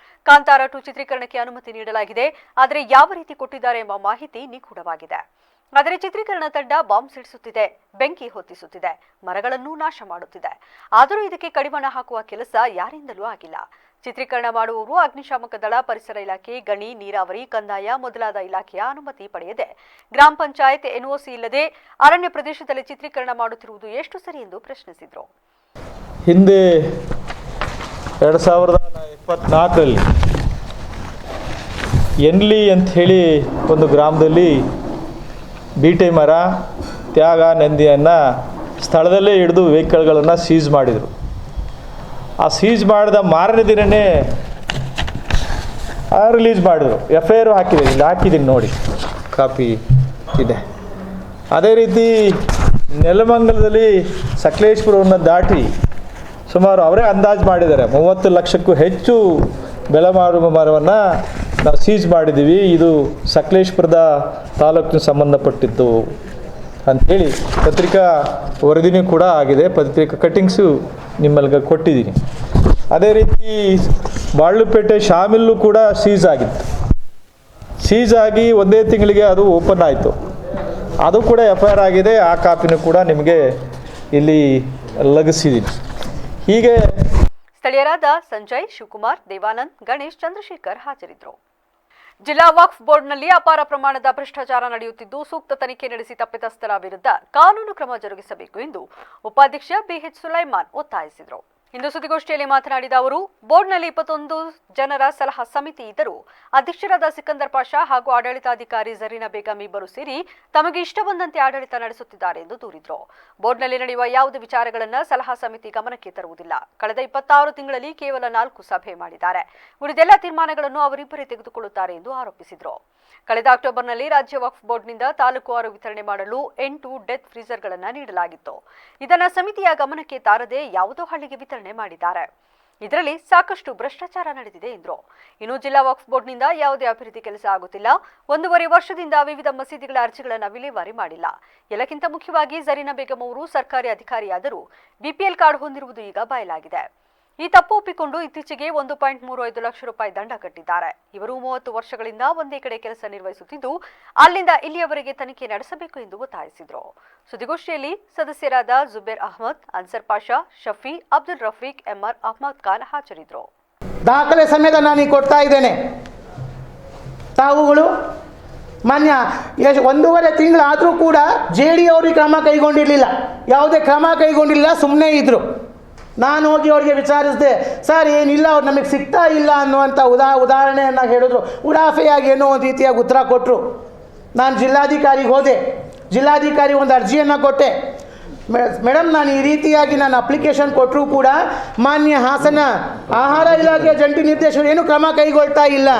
ಕಾಂತಾರ 2 ಚಿತ್ರೀಕರಣಕ್ಕೆ ಅನುಮತಿ ನೀಡಲಾಗಿದೆ, ಆದರೆ ಯಾವ ರೀತಿ ಕೊಟ್ಟಿದ್ದಾರೆ ಎಂಬ ಮಾಹಿತಿ ನಿಗೂಢವಾಗಿದೆ. ಆದರೆ ಚಿತ್ರೀಕರಣ ತಂಡ ಬಾಂಬ್ ಸಿಡಿಸುತ್ತಿದೆ, ಬೆಂಕಿ ಹೊತ್ತಿಸುತ್ತಿದೆ, ಮರಗಳನ್ನು ನಾಶ ಮಾಡುತ್ತಿದೆ. ಆದರೂ ಇದಕ್ಕೆ ಕಡಿವಾಣ ಹಾಕುವ ಕೆಲಸ ಯಾರಿಂದಲೂ ಆಗಿಲ್ಲ. ಚಿತ್ರೀಕರಣ ಮಾಡುವವರು ಅಗ್ನಿಶಾಮಕ ದಳ, ಪರಿಸರ ಇಲಾಖೆ, ಗಣಿ, ನೀರಾವರಿ, ಕಂದಾಯ ಮೊದಲಾದ ಇಲಾಖೆಯ ಅನುಮತಿ ಪಡೆಯದೆ ಗ್ರಾಮ ಪಂಚಾಯತ್ ಎನ್ಒಸಿ ಇಲ್ಲದೆ ಅರಣ್ಯ ಪ್ರದೇಶದಲ್ಲಿ ಚಿತ್ರೀಕರಣ ಮಾಡುತ್ತಿರುವುದು ಎಷ್ಟು ಸರಿ ಎಂದು ಪ್ರಶ್ನಿಸಿದರು. ಹಿಂದೆ 2024ರಲ್ಲಿ ಎನ್ಲಿ ಅಂತ ಹೇಳಿ ಒಂದು ಗ್ರಾಮದಲ್ಲಿ ಬೀಟೆ ಮರ, ತ್ಯಾಗ, ನಂದಿಯನ್ನು ಸ್ಥಳದಲ್ಲೇ ಹಿಡಿದು ವೆಹಿಕಲ್ಗಳನ್ನು ಸೀಸ್ ಮಾಡಿದರು. ಆ ಸೀಸ್ ಮಾಡಿದ ಮಾರನೇ ದಿನವೇ ರಿಲೀಸ್ ಮಾಡಿದರು. FIR ಹಾಕಿದ್ದೀನಿ, ಇಲ್ಲಿ ಹಾಕಿದ್ದೀನಿ ನೋಡಿ, ಕಾಪಿ ಇದೆ. ಅದೇ ರೀತಿ ನೆಲಮಂಗಲದಲ್ಲಿ ಸಕಲೇಶ್ಪುರವನ್ನು ದಾಟಿ ಸುಮಾರು ಅವರೇ ಅಂದಾಜು ಮಾಡಿದ್ದಾರೆ 30 ಲಕ್ಷಕ್ಕೂ ಹೆಚ್ಚು ಬೆಲೆ ಮಾರುವ ಮರವನ್ನು ನಾವು ಸೀಸ್ ಮಾಡಿದ್ದೀವಿ, ಇದು ಸಕಲೇಶ್ಪುರದ ತಾಲೂಕಿನ ಸಂಬಂಧಪಟ್ಟಿದ್ದು ಅಂಥೇಳಿ ಪತ್ರಿಕಾ ವರದಿನೂ ಕೂಡ ಆಗಿದೆ. ಪತ್ರಿಕಾ ಕಟ್ಟಿಂಗ್ಸು ನಿಮ್ಮಲ್ಲಿ ಕೊಟ್ಟಿದ್ದೀನಿ. ಅದೇ ರೀತಿ ಬಾಳ್ಲುಪೇಟೆ ಶಾಮಿಲ್ಲು ಕೂಡ ಸೀಸ್ ಆಗಿತ್ತು. ಸೀಸ್ ಆಗಿ ಒಂದೇ ತಿಂಗಳಿಗೆ ಅದು ಓಪನ್ ಆಯಿತು. ಅದು ಕೂಡ FIR ಆಗಿದೆ. ಆ ಕಾಪಿನೂ ಕೂಡ ನಿಮಗೆ ಇಲ್ಲಿ ಲಗಿಸಿದ್ದೀನಿ. ಹೀಗೆ ಸ್ಥಳೀಯರಾದ ಸಂಜಯ್, ಶಿವಕುಮಾರ್, ದೇವಾನಂದ್, ಗಣೇಶ್, ಚಂದ್ರಶೇಖರ್ ಹಾಜರಿದ್ದರು. ಜಿಲ್ಲಾ ವಕ್ಫ್ ಬೋರ್ಡ್ನಲ್ಲಿ ಅಪಾರ ಪ್ರಮಾಣದ ಭ್ರಷ್ಟಾಚಾರ ನಡೆಯುತ್ತಿದ್ದು, ಸೂಕ್ತ ತನಿಖೆ ನಡೆಸಿ ತಪ್ಪಿತಸ್ಥರ ವಿರುದ್ಧ ಕಾನೂನು ಕ್ರಮ ಜರುಗಿಸಬೇಕು ಎಂದು ಉಪಾಧ್ಯಕ್ಷ BH ಸುಲೈಮಾನ್ ಒತ್ತಾಯಿಸಿದರು. ಇಂದು ಸುದ್ದಿಗೋಷ್ಠಿಯಲ್ಲಿ ಮಾತನಾಡಿದ ಅವರು, ಬೋರ್ಡ್ನಲ್ಲಿ 21 ಜನರ ಸಲಹಾ ಸಮಿತಿ ಇದ್ದರೂ ಅಧ್ಯಕ್ಷರಾದ ಸಿಕಂದರ್ ಪಾಷಾ ಹಾಗೂ ಆಡಳಿತಾಧಿಕಾರಿ ಜರೀನಾ ಬೇಗಂ ಇಬ್ಬರು ಸೇರಿ ತಮಗೆ ಇಷ್ಟ ಬಂದಂತೆ ಆಡಳಿತ ನಡೆಸುತ್ತಿದ್ದಾರೆ ಎಂದು ದೂರಿದರು. ಬೋರ್ಡ್ನಲ್ಲಿ ನಡೆಯುವ ಯಾವುದೇ ವಿಚಾರಗಳನ್ನು ಸಲಹಾ ಸಮಿತಿ ಗಮನಕ್ಕೆ ತರುವುದಿಲ್ಲ. ಕಳೆದ 26 ತಿಂಗಳಲ್ಲಿ ಕೇವಲ 4 ಸಭೆ ಮಾಡಿದ್ದಾರೆ. ಉಳಿದೆಲ್ಲ ತೀರ್ಮಾನಗಳನ್ನು ಅವರಿಬ್ಬರೇ ತೆಗೆದುಕೊಳ್ಳುತ್ತಾರೆ ಎಂದು ಆರೋಪಿಸಿದರು. ಕಳೆದ ಅಕ್ಟೋಬರ್ನಲ್ಲಿ ರಾಜ್ಯ ವಕ್ಫ್ ಬೋರ್ಡ್ನಿಂದ ತಾಲೂಕುವಾರು ವಿತರಣೆ ಮಾಡಲು 8 ಡೆತ್ ಫ್ರೀಜರ್ಗಳನ್ನು ನೀಡಲಾಗಿತ್ತು. ಇದನ್ನು ಸಮಿತಿಯ ಗಮನಕ್ಕೆ ತಾರದೆ ಯಾವುದೋ ಹಳ್ಳಿಗೆ ವಿತರಣೆ ಮಾಡಿದ್ದಾರೆ. ಇದರಲ್ಲಿ ಸಾಕಷ್ಟು ಭ್ರಷ್ಟಾಚಾರ ನಡೆದಿದೆ ಎಂದರು. ಇನ್ನು ಜಿಲ್ಲಾ ವಕ್ಫ್ ಬೋರ್ಡ್ನಿಂದ ಯಾವುದೇ ಅಭಿವೃದ್ಧಿ ಕೆಲಸ ಆಗುತ್ತಿಲ್ಲ. 1.5 ವರ್ಷದಿಂದ ವಿವಿಧ ಮಸೀದಿಗಳ ಅರ್ಜಿಗಳನ್ನು ವಿಲೇವಾರಿ ಮಾಡಿಲ್ಲ. ಎಲ್ಲಕ್ಕಿಂತ ಮುಖ್ಯವಾಗಿ ಜರೀನಾ ಬೇಗಂ ಅವರು ಸರ್ಕಾರಿ ಅಧಿಕಾರಿಯಾದರೂ ಬಿಪಿಎಲ್ ಕಾರ್ಡ್ ಹೊಂದಿರುವುದು ಈಗ ಬಯಲಾಗಿದೆ. ಈ ತಪ್ಪು ಒಪ್ಪಿಕೊಂಡು ಇತ್ತೀಚೆಗೆ 1.35 ಲಕ್ಷ ರೂಪಾಯಿ ದಂಡ ಕಟ್ಟಿದ್ದಾರೆ. ಇವರು 30 ವರ್ಷಗಳಿಂದ ಒಂದೇ ಕಡೆ ಕೆಲಸ ನಿರ್ವಹಿಸುತ್ತಿದ್ದು ಅಲ್ಲಿಂದ ಇಲ್ಲಿಯವರೆಗೆ ತನಿಖೆ ನಡೆಸಬೇಕು ಎಂದು ಒತ್ತಾಯಿಸಿದರು. ಸುದ್ದಿಗೋಷ್ಠಿಯಲ್ಲಿ ಸದಸ್ಯರಾದ ಜುಬೇರ್ ಅಹಮದ್, ಅನ್ಸರ್ ಪಾಷಾ, ಶಫಿ, ಅಬ್ದುಲ್ ರಫೀಕ್, ಎಂಆರ್ ಅಹಮದ್ ಖಾನ್ ಹಾಜರಿದ್ದರು. ದಾಖಲೆ ಸಮೇತ ನಾನು ಕೊಡ್ತಾ ಇದ್ದೇನೆ. ತಾವುಗಳು ಮಾನ್ಯ 1.5 ತಿಂಗಳಾದರೂ ಕೂಡ JD ಅವರಿಗೆ ಕ್ರಮ ಕೈಗೊಂಡಿರಲಿಲ್ಲ, ಯಾವುದೇ ಕ್ರಮ ಕೈಗೊಂಡಿಲ್ಲ, ಸುಮ್ಮನೆ ಇದ್ದರು. ನಾನು ಹೋಗಿ ಅವರಿಗೆ ವಿಚಾರಿಸಿದೆ, ಸರ್ ಏನಿಲ್ಲ ಅವ್ರು ನಮಗೆ ಸಿಗ್ತಾ ಇಲ್ಲ ಅನ್ನುವಂಥ ಉದಾಹರಣೆಯನ್ನು ಹೇಳಿದ್ರು. ಉಡಾಫೆಯಾಗಿ ಏನೋ ಒಂದು ರೀತಿಯಾಗಿ ಉತ್ತರ ಕೊಟ್ಟರು. ನಾನು ಜಿಲ್ಲಾಧಿಕಾರಿಗೆ ಹೋದೆ, ಜಿಲ್ಲಾಧಿಕಾರಿ ಒಂದು ಅರ್ಜಿಯನ್ನು ಕೊಟ್ಟೆ. ಮೇಡಮ್, ನಾನು ಈ ರೀತಿಯಾಗಿ ನಾನು ಅಪ್ಲಿಕೇಶನ್ ಕೊಟ್ಟರೂ ಕೂಡ ಮಾನ್ಯ ಹಾಸನ ಆಹಾರ ಇಲಾಖೆ ಜಂಟಿ ನಿರ್ದೇಶಕರು ಏನು ಕ್ರಮ ಕೈಗೊಳ್ತಾ ಇಲ್ಲ.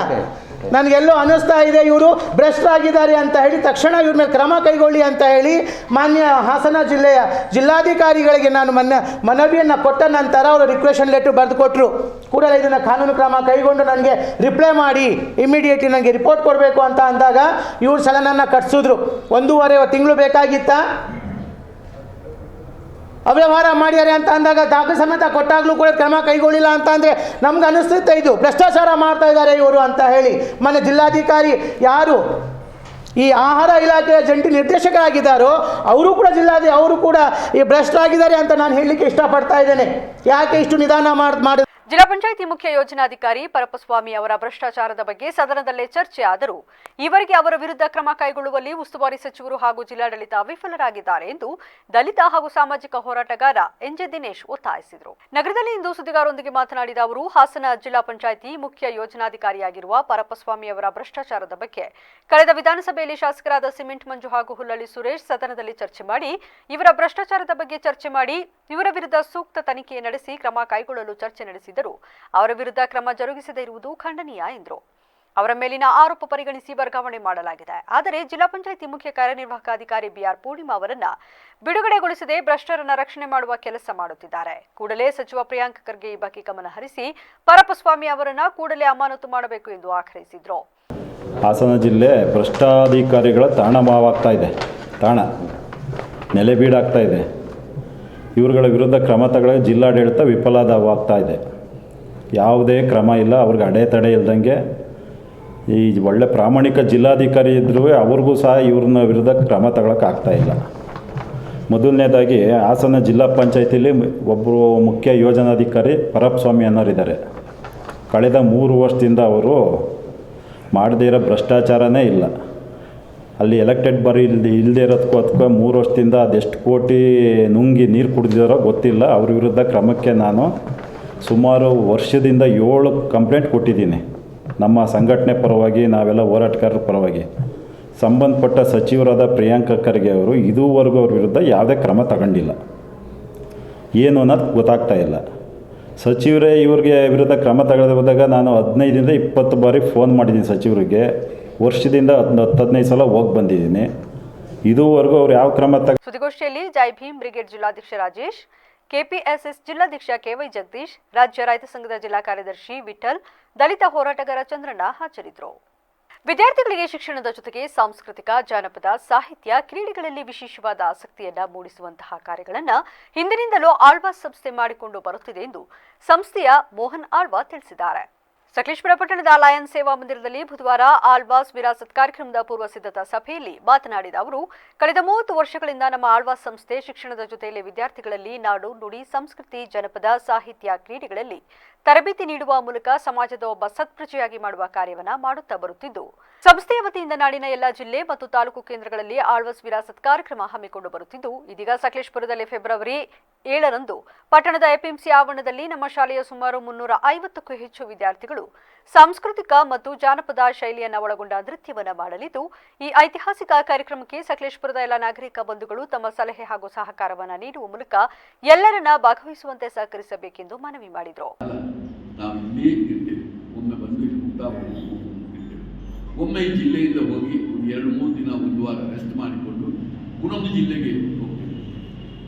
ನನಗೆಲ್ಲೋ ಅನ್ನಿಸ್ತಾ ಇದೆ ಇವರು ಭ್ರಷ್ಟರಾಗಿದ್ದಾರೆ ಅಂತ ಹೇಳಿ ತಕ್ಷಣ ಇವ್ರ ಮೇಲೆ ಕ್ರಮ ಕೈಗೊಳ್ಳಿ ಅಂತ ಹೇಳಿ ಮಾನ್ಯ ಹಾಸನ ಜಿಲ್ಲೆಯ ಜಿಲ್ಲಾಧಿಕಾರಿಗಳಿಗೆ ನಾನು ಮನವಿಯನ್ನು ಕೊಟ್ಟ ನಂತರ ಅವರು ರಿಕ್ವೆಷನ್ ಲೆಟ್ರ್ ಬರೆದು ಕೊಟ್ಟರು. ಕೂಡಲೇ ಇದನ್ನು ಕಾನೂನು ಕ್ರಮ ಕೈಗೊಂಡು ನನಗೆ ರಿಪ್ಲೈ ಮಾಡಿ ಇಮಿಡಿಯೇಟ್ಲಿ ನನಗೆ ರಿಪೋರ್ಟ್ ಕೊಡಬೇಕು ಅಂತ ಅಂದಾಗ ಇವ್ರು ಸಲನನ್ನು ಕಟ್ಸಿದ್ರು. 1.5 ತಿಂಗಳು ಬೇಕಾಗಿತ್ತಾ? ಅವ್ಯವಹಾರ ಮಾಡ್ಯಾರೆ ಅಂತ ಅಂದಾಗ ದಾಖಲೆ ಸಮೇತ ಕೊಟ್ಟಾಗಲೂ ಕೂಡ ಕ್ರಮ ಕೈಗೊಳ್ಳಿಲ್ಲ ಅಂತ ಅಂದರೆ ನಮ್ಗೆ ಅನಿಸುತ್ತೆ ಇದು ಭ್ರಷ್ಟಾಚಾರ ಮಾಡ್ತಾ ಇದ್ದಾರೆ ಇವರು ಅಂತ ಹೇಳಿ. ಮೊನ್ನೆ ಜಿಲ್ಲಾಧಿಕಾರಿ ಯಾರು ಈ ಆಹಾರ ಇಲಾಖೆಯ ಜಂಟಿ ನಿರ್ದೇಶಕರಾಗಿದ್ದಾರೋ ಅವರು ಕೂಡ ಅವರು ಕೂಡ ಈ ಭ್ರಷ್ಟರಾಗಿದ್ದಾರೆ ಅಂತ ನಾನು ಹೇಳಲಿಕ್ಕೆ ಇಷ್ಟಪಡ್ತಾ ಇದ್ದೇನೆ. ಯಾಕೆ ಇಷ್ಟು ನಿಧಾನ ಮಾಡಿ ಜಿಲ್ಲಾ ಪಂಚಾಯಿತಿ ಮುಖ್ಯ ಯೋಜನಾಧಿಕಾರಿ ಪರಪ್ಪಸ್ವಾಮಿ ಅವರ ಭ್ರಷ್ಟಾಚಾರದ ಬಗ್ಗೆ ಸದನದಲ್ಲೇ ಚರ್ಚೆ ಆದರೂ ಈವರೆಗೆ ಅವರ ವಿರುದ್ಧ ಕ್ರಮ ಕೈಗೊಳ್ಳುವಲ್ಲಿ ಉಸ್ತುವಾರಿ ಸಚಿವರು ಹಾಗೂ ಜಿಲ್ಲಾಡಳಿತ ವಿಫಲರಾಗಿದ್ದಾರೆ ಎಂದು ದಲಿತ ಹಾಗೂ ಸಾಮಾಜಿಕ ಹೋರಾಟಗಾರ ಎನ್ಜೆ ದಿನೇಶ್ ಒತ್ತಾಯಿಸಿದರು. ನಗರದಲ್ಲಿ ಇಂದು ಸುದ್ದಿಗಾರರೊಂದಿಗೆ ಮಾತನಾಡಿದ ಅವರು, ಹಾಸನ ಜಿಲ್ಲಾ ಪಂಚಾಯಿತಿ ಮುಖ್ಯ ಯೋಜನಾಧಿಕಾರಿಯಾಗಿರುವ ಪರಪ್ಪಸ್ವಾಮಿ ಅವರ ಭ್ರಷ್ಟಾಚಾರದ ಬಗ್ಗೆ ಕಳೆದ ವಿಧಾನಸಭೆಯಲ್ಲಿ ಶಾಸಕರಾದ ಸಿಮೆಂಟ್ ಮಂಜು ಹಾಗೂ ಹುಲ್ಲಳ್ಳಿ ಸುರೇಶ್ ಸದನದಲ್ಲಿ ಚರ್ಚೆ ಮಾಡಿ ಇವರ ಭ್ರಷ್ಟಾಚಾರದ ಬಗ್ಗೆ ಚರ್ಚೆ ಮಾಡಿ ಇವರ ವಿರುದ್ಧ ಸೂಕ್ತ ತನಿಖೆ ನಡೆಸಿ ಕ್ರಮ ಕೈಗೊಳ್ಳಲು ಚರ್ಚೆ ನಡೆಸಿದರು. ಅವರ ವಿರುದ್ಧ ಕ್ರಮ ಜರುಗಿಸದೇ ಇರುವುದು ಖಂಡನೀಯ ಎಂದರು. ಅವರ ಮೇಲಿನ ಆರೋಪ ಪರಿಗಣಿಸಿ ವರ್ಗಾವಣೆ ಮಾಡಲಾಗಿದೆ. ಆದರೆ ಜಿಲ್ಲಾ ಪಂಚಾಯಿತಿ ಮುಖ್ಯ ಕಾರ್ಯನಿರ್ವಾಹಕ ಅಧಿಕಾರಿ ಬಿಆರ್ ಪೂರ್ಣಿಮಾ ಅವರನ್ನ ಬಿಡುಗಡೆಗೊಳಿಸದೆ ಭ್ರಷ್ಟರನ್ನ ರಕ್ಷಣೆ ಮಾಡುವ ಕೆಲಸ ಮಾಡುತ್ತಿದ್ದಾರೆ. ಕೂಡಲೇ ಸಚಿವ ಪ್ರಿಯಾಂಕ್ ಖರ್ಗೆ ಈ ಬಗ್ಗೆ ಗಮನ ಹರಿಸಿ ಪರಪ್ಪಸ್ವಾಮಿ ಅವರನ್ನ ಕೂಡಲೇ ಅಮಾನತು ಮಾಡಬೇಕು ಎಂದು ಆಗ್ರಹಿಸಿದರು. ಹಾಸನ ಜಿಲ್ಲೆ ಭ್ರಷ್ಟಾಧಿಕಾರಿಗಳ ತಾಣವಾಗ್ತಾ ಇದೆ, ನೆಲೆಬೀಡಾಗ್ತಾ ಇದೆ. ಇವರುಗಳ ವಿರುದ್ಧ ಕ್ರಮ ತಗೊಳ್ಳೋಕೆ ಜಿಲ್ಲಾಡಳಿತ ವಿಫಲವಾಗ್ತಾ ಇದೆ. ಯಾವುದೇ ಕ್ರಮ ಇಲ್ಲ, ಅವ್ರಿಗೆ ಅಡೆತಡೆ ಇಲ್ದಂಗೆ. ಈ ಒಳ್ಳೆ ಪ್ರಾಮಾಣಿಕ ಜಿಲ್ಲಾಧಿಕಾರಿ ಇದ್ದರೂ ಅವ್ರಿಗೂ ಸಹ ಇವ್ರನ್ನ ವಿರುದ್ಧ ಕ್ರಮ ತಗೊಳಕ್ಕಾಗ್ತಾ ಇಲ್ಲ. ಮೊದಲನೇದಾಗಿ ಹಾಸನ ಜಿಲ್ಲಾ ಪಂಚಾಯತಿಲಿ ಒಬ್ಬರು ಮುಖ್ಯ ಯೋಜನಾಧಿಕಾರಿ ಪರಪ್ಪಸ್ವಾಮಿ ಅನ್ನೋರಿದ್ದಾರೆ. ಕಳೆದ 3 ವರ್ಷದಿಂದ ಅವರು ಮಾಡದೇ ಇರೋ ಭ್ರಷ್ಟಾಚಾರನೇ ಇಲ್ಲ. ಅಲ್ಲಿ ಎಲೆಕ್ಟೆಡ್ ಇಲ್ಲದೆ ಇರೋದಕ್ಕೂ ಅದಕ್ಕೂ 3 ವರ್ಷದಿಂದ ಅದೆಷ್ಟು ಕೋಟಿ ನುಂಗಿ ನೀರು ಕುಡಿದಿರೋ ಗೊತ್ತಿಲ್ಲ. ಅವ್ರ ವಿರುದ್ಧ ಕ್ರಮಕ್ಕೆ ನಾನು ಸುಮಾರು ವರ್ಷದಿಂದ 7 ಕಂಪ್ಲೇಂಟ್ ಕೊಟ್ಟಿದ್ದೀನಿ. ನಮ್ಮ ಸಂಘಟನೆ ಪರವಾಗಿ, ನಾವೆಲ್ಲ ಹೋರಾಟಗಾರರ ಪರವಾಗಿ. ಸಂಬಂಧಪಟ್ಟ ಸಚಿವರಾದ ಪ್ರಿಯಾಂಕ್ ಖರ್ಗೆ ಅವರು ಇದುವರೆಗೂ ಅವ್ರ ವಿರುದ್ಧ ಯಾವುದೇ ಕ್ರಮ ತಗೊಂಡಿಲ್ಲ. ಏನು ಅನ್ನೋದು ಗೊತ್ತಾಗ್ತಾ ಇಲ್ಲ. ಸಚಿವರೇ ಇವ್ರಿಗೆ ವಿರುದ್ಧ ಕ್ರಮ ತಗೊಳ್ಳೋದಾಗ ನಾನು 15ರಿಂದ 20 ಬಾರಿ ಫೋನ್ ಮಾಡಿದ್ದೀನಿ ಸಚಿವರಿಗೆ. ವರ್ಷದಿಂದ 10-15 ಸಲ ಹೋಗಿ ಬಂದಿದ್ದೀನಿ. ಇದುವರೆಗೂ ಅವ್ರು ಯಾವ ಕ್ರಮ ಸುದ್ದಿಗೋಷ್ಠಿಯಲ್ಲಿ ಜೈ ಭೀಮ್ ಬ್ರಿಗೇಡ್ ಜಿಲ್ಲಾಧ್ಯಕ್ಷ ರಾಜೇಶ್, ಕೆಪಿಎಸ್ಎಸ್ ಜಿಲ್ಲಾಧ್ಯಕ್ಷ ಕೆವೈ ಜಗದೀಶ್, ರಾಜ್ಯ ರೈತ ಸಂಘದ ಜಿಲ್ಲಾ ಕಾರ್ಯದರ್ಶಿ ವಿಠಲ್, ದಲಿತ ಹೋರಾಟಗಾರ ಚಂದ್ರಣ್ಣ ಹಾಜರಿದ್ದರು. ವಿದ್ಯಾರ್ಥಿಗಳಿಗೆ ಶಿಕ್ಷಣದ ಜೊತೆಗೆ ಸಾಂಸ್ಕೃತಿಕ, ಜಾನಪದ, ಸಾಹಿತ್ಯ, ಕ್ರೀಡೆಗಳಲ್ಲಿ ವಿಶೇಷವಾದ ಆಸಕ್ತಿಯನ್ನ ಮೂಡಿಸುವಂತಹ ಕಾರ್ಯಗಳನ್ನು ಹಿಂದಿನಿಂದಲೂ ಆಳ್ವಾಸ್ ಸಂಸ್ಥೆ ಮಾಡಿಕೊಂಡು ಬರುತ್ತಿದೆ ಎಂದು ಸಂಸ್ಥೆಯ ಮೋಹನ್ ಆಳ್ವಾ ತಿಳಿಸಿದ್ದಾರೆ. ಸಕಲೇಶಪುರ ಪಟ್ಟಣದ ಲಯನ್ಸ್ ಸೇವಾ ಮಂದಿರದಲ್ಲಿ ಬುಧವಾರ ಆಳ್ವಾಸ್ ವಿರಾಸತ್ ಕಾರ್ಯಕ್ರಮದ ಪೂರ್ವ ಸಿದ್ಧತಾ ಸಭೆಯಲ್ಲಿ ಮಾತನಾಡಿದ ಅವರು, ಕಳೆದ 30 ವರ್ಷಗಳಿಂದ ನಮ್ಮ ಆಳ್ವಾಸ್ ಸಂಸ್ಥೆ ಶಿಕ್ಷಣದ ಜೊತೆಯಲ್ಲಿ ವಿದ್ಯಾರ್ಥಿಗಳಲ್ಲಿ ನಾಡು, ನುಡಿ, ಸಂಸ್ಕೃತಿ, ಜನಪದ, ಸಾಹಿತ್ಯ, ಕ್ರೀಡೆಗಳಲ್ಲಿ ತರಬೇತಿ ನೀಡುವ ಮೂಲಕ ಸಮಾಜದ ಒಬ್ಬ ಸತ್ಪ್ರಜೆಯಾಗಿ ಮಾಡುವ ಕಾರ್ಯವನ್ನ ಮಾಡುತ್ತಾ ಬರುತ್ತಿದ್ದು, ಸಂಸ್ಥೆಯ ವತಿಯಿಂದ ನಾಡಿನ ಎಲ್ಲ ಜಿಲ್ಲೆ ಮತ್ತು ತಾಲೂಕು ಕೇಂದ್ರಗಳಲ್ಲಿ ಆಳ್ವಾಸ್ ವಿರಾಸತ್ ಕಾರ್ಯಕ್ರಮ ಹಮ್ಮಿಕೊಂಡು ಬರುತ್ತಿದ್ದು, ಇದೀಗ ಸಕಲೇಶಪುರದಲ್ಲಿ ಫೆಬ್ರವರಿ 7ರಂದು ಪಟ್ಟಣದ ಎಪಿಎಂಸಿ ಆವರಣದಲ್ಲಿ ನಮ್ಮ ಶಾಲೆಯ ಸುಮಾರು 350ಕ್ಕೂ ಹೆಚ್ಚು ವಿದ್ಯಾರ್ಥಿಗಳು ಸಾಂಸ್ಕೃತಿಕ ಮತ್ತು ಜಾನಪದ ಶೈಲಿಯನ್ನು ಒಳಗೊಂಡ ನೃತ್ಯವನ್ನು ಮಾಡಲಿದ್ದು, ಈ ಐತಿಹಾಸಿಕ ಕಾರ್ಯಕ್ರಮಕ್ಕೆ ಸಕಲೇಶಪುರದ ಎಲ್ಲ ನಾಗರಿಕ ಬಂಧುಗಳು ತಮ್ಮ ಸಲಹೆ ಹಾಗೂ ಸಹಕಾರವನ್ನು ನೀಡುವ ಮೂಲಕ ಎಲ್ಲರನ್ನ ಭಾಗವಹಿಸುವಂತೆ ಸಹಕರಿಸಬೇಕೆಂದು ಮನವಿ ಮಾಡಿದರು. ಒಮ್ಮೆ ಈ ಜಿಲ್ಲೆಯಿಂದ ಹೋಗಿ 2-3 ದಿನ, 1 ವಾರ ರೆಸ್ಟ್ ಮಾಡಿಕೊಂಡು ಇನ್ನೊಂದು ಜಿಲ್ಲೆಗೆ ಹೋಗ್ತೇವೆ.